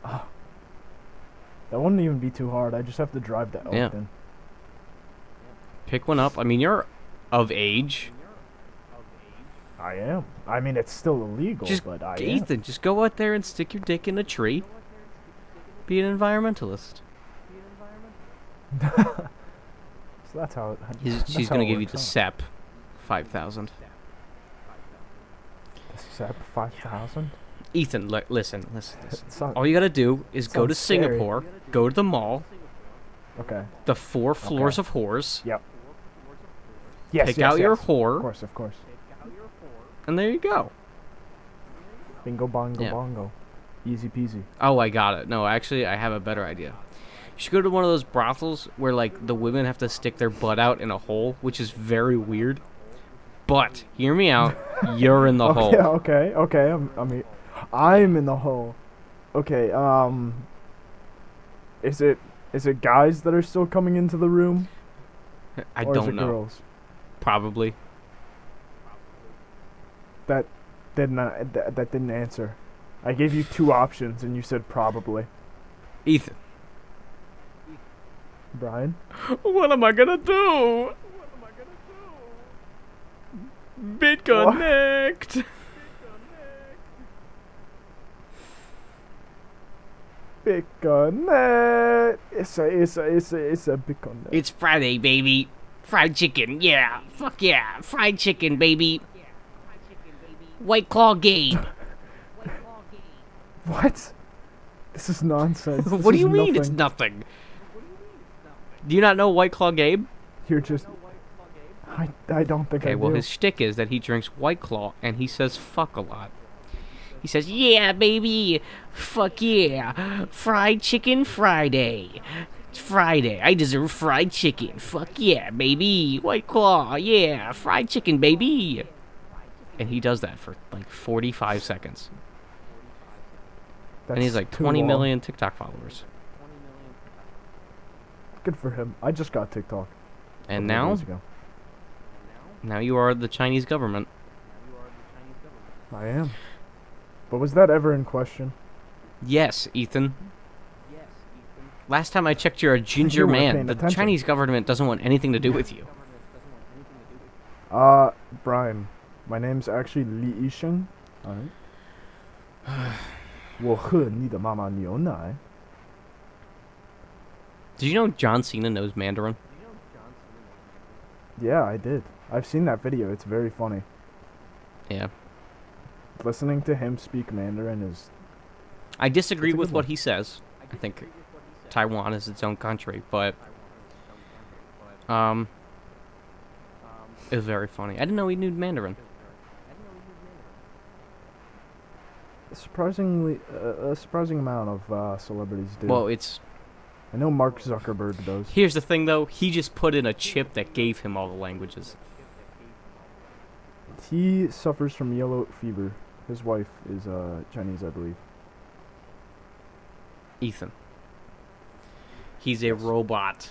That wouldn't even be too hard. I just have to drive to Yeah. Elkton. Pick one up. I mean, you're of age. I am. I mean, it's still illegal, Just but I Ethan, just go out there and stick your dick in a tree. Be an environmentalist. am. So that's how. She's gonna give you the SEP 5,000. The SEP 5,000. Ethan, listen. Sounds All you gotta do is go to sounds scary. Singapore, go to the mall, okay. the 4 floors of whores, Yep. Yes. pick yes, out your yes. whore, Of course. and there you go. Bingo bongo Yeah. bongo. Easy peasy. Oh, I got it. No, actually, I have a better idea. You should go to one of those brothels where, like, the women have to stick their butt out in a hole, which is very weird. But, hear me out, you're in the hole. Okay. I'm in the hole. Okay. Is it guys that are still coming into the room? I Or is don't it know. girls? Probably. That didn't answer. I gave you 2 options and you said probably. Ethan. Brian? What am I gonna do? BitConnect. BitConnect. It's a BitConnect. It's Friday, baby. Fried chicken, yeah. Fuck yeah. Fried chicken, baby. White Claw Gabe. What? This is nonsense. This What do is you mean nothing. it's nothing? Do you not know White Claw Gabe? You're just. I don't think I Okay, well, do. his shtick is that he drinks White Claw and he says fuck a lot. He says, yeah, baby. Fuck yeah. Fried chicken Friday. It's Friday. I deserve fried chicken. Fuck yeah, baby. White Claw. Yeah. Fried chicken, baby. And he does that for like 45 seconds. And he's That's like too 20 long. million TikTok followers. Good for him. I just got TikTok. And a couple now, days ago. now you are the Chinese government. I am. But was that ever in question? Yes, Ethan. Last time I checked, you're a ginger You weren't man. paying The attention. Chinese government doesn't want anything to do with you. Brian, my name's actually Li Yisheng. Alright. 我喝你的妈妈牛奶. Did you know John Cena knows Mandarin? Yeah, I did. I've seen that video. It's very funny. Yeah. Listening to him speak Mandarin is. I disagree That's a with good what one. he says. I think Taiwan is its own country, but it was very funny. I didn't know he knew Mandarin. Surprisingly, a surprising amount of celebrities do. Well, it's I know Mark Zuckerberg does. here's the thing though. He just put in a chip that gave him all the languages. He suffers from yellow fever. His wife is Chinese, I believe. Ethan. He's a robot.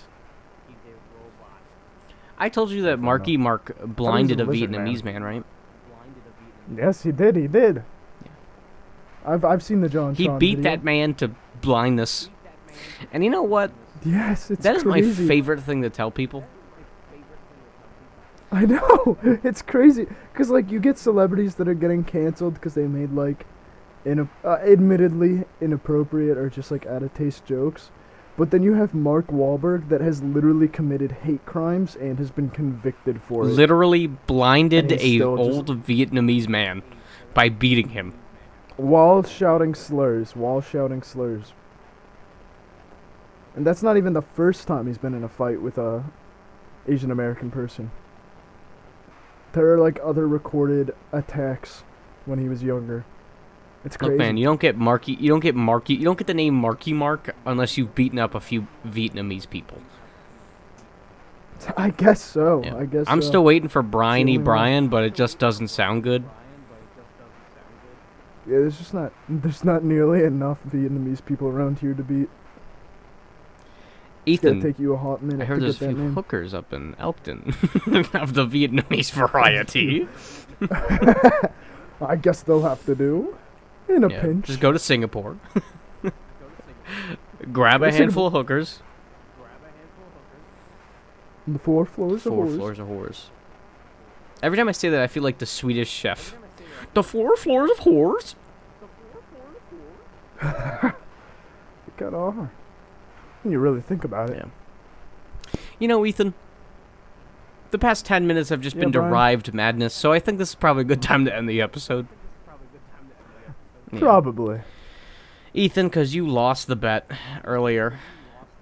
I told you that fair Marky Mark blinded a lizard Vietnamese man, right? Yes, he did. He did. I've seen the John. He Sean beat video. that man to blindness. And you know what? Yes, it's That is my crazy. favorite thing to tell people. I know. It's crazy because like you get celebrities that are getting canceled because they made like, admittedly inappropriate or just like out of taste jokes, but then you have Mark Wahlberg that has literally committed hate crimes and has been convicted for it. Literally blinded And he's a still just- old Vietnamese man by beating him. While shouting slurs. And that's not even the first time he's been in a fight with a Asian American person. There are like other recorded attacks when he was younger. It's crazy. Look, man, you don't get the name Marky Mark unless you've beaten up a few Vietnamese people. I guess so. Yeah. I guess I'm so. still waiting for Bryony only Bryan, but it just doesn't sound good. Yeah, there's not nearly enough Vietnamese people around here to beat. It's gonna Ethan, take you a hot minute I heard to there's get a that few name. hookers up in Elkton of the Vietnamese variety. I guess they'll have to do. In a Yeah, pinch. just go to Singapore. Grab a handful of hookers. The 4 floors of 4 whores. floors of whores. Every time I say that, I feel like the Swedish chef. The 4 floors of whores. It kinda are. When you really think about it. Yeah. You know, Ethan, the past 10 minutes have just been Brian? derived madness, so I think this is probably a good time to end the episode. Yeah. Probably. Ethan, because you lost the bet earlier,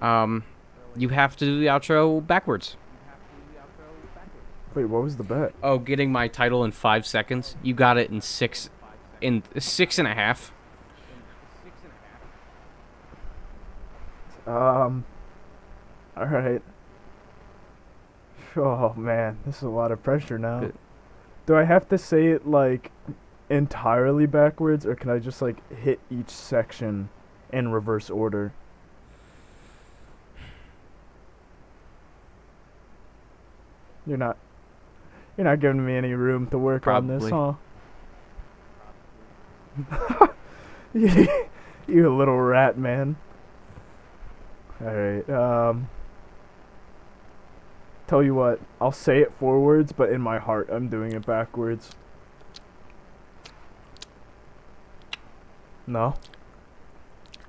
you have to do the outro backwards. Wait, what was the bet? Oh, getting my title in 5 seconds. You got it in 6.5. Alright. Oh man, this is a lot of pressure now. Good. Do I have to say it like entirely backwards, or can I just like hit each section in reverse order? You're not giving me any room to work on this, huh? You little rat, man. Alright, tell you what, I'll say it forwards, but in my heart, I'm doing it backwards. No?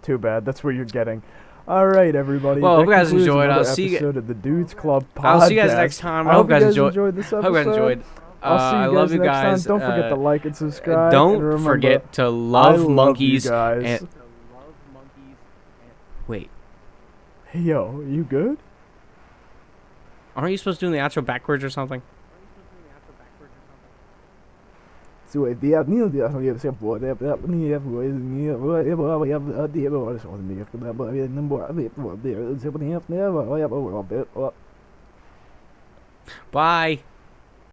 Too bad, that's where you're getting. Alright, everybody. Well, that hope you guys concludes enjoyed. another I'll see you. episode of the Dudes Club podcast. I'll see you guys next time. I hope you guys enjoyed. this Hope episode. you guys enjoyed. I'll see you I guys love you next guys. time. Don't forget to like and subscribe. and Don't remember, forget to I love monkeys. you guys. And wait, Hey, yo, you good? aren't you supposed to do the outro backwards or something? So if you have new Bye.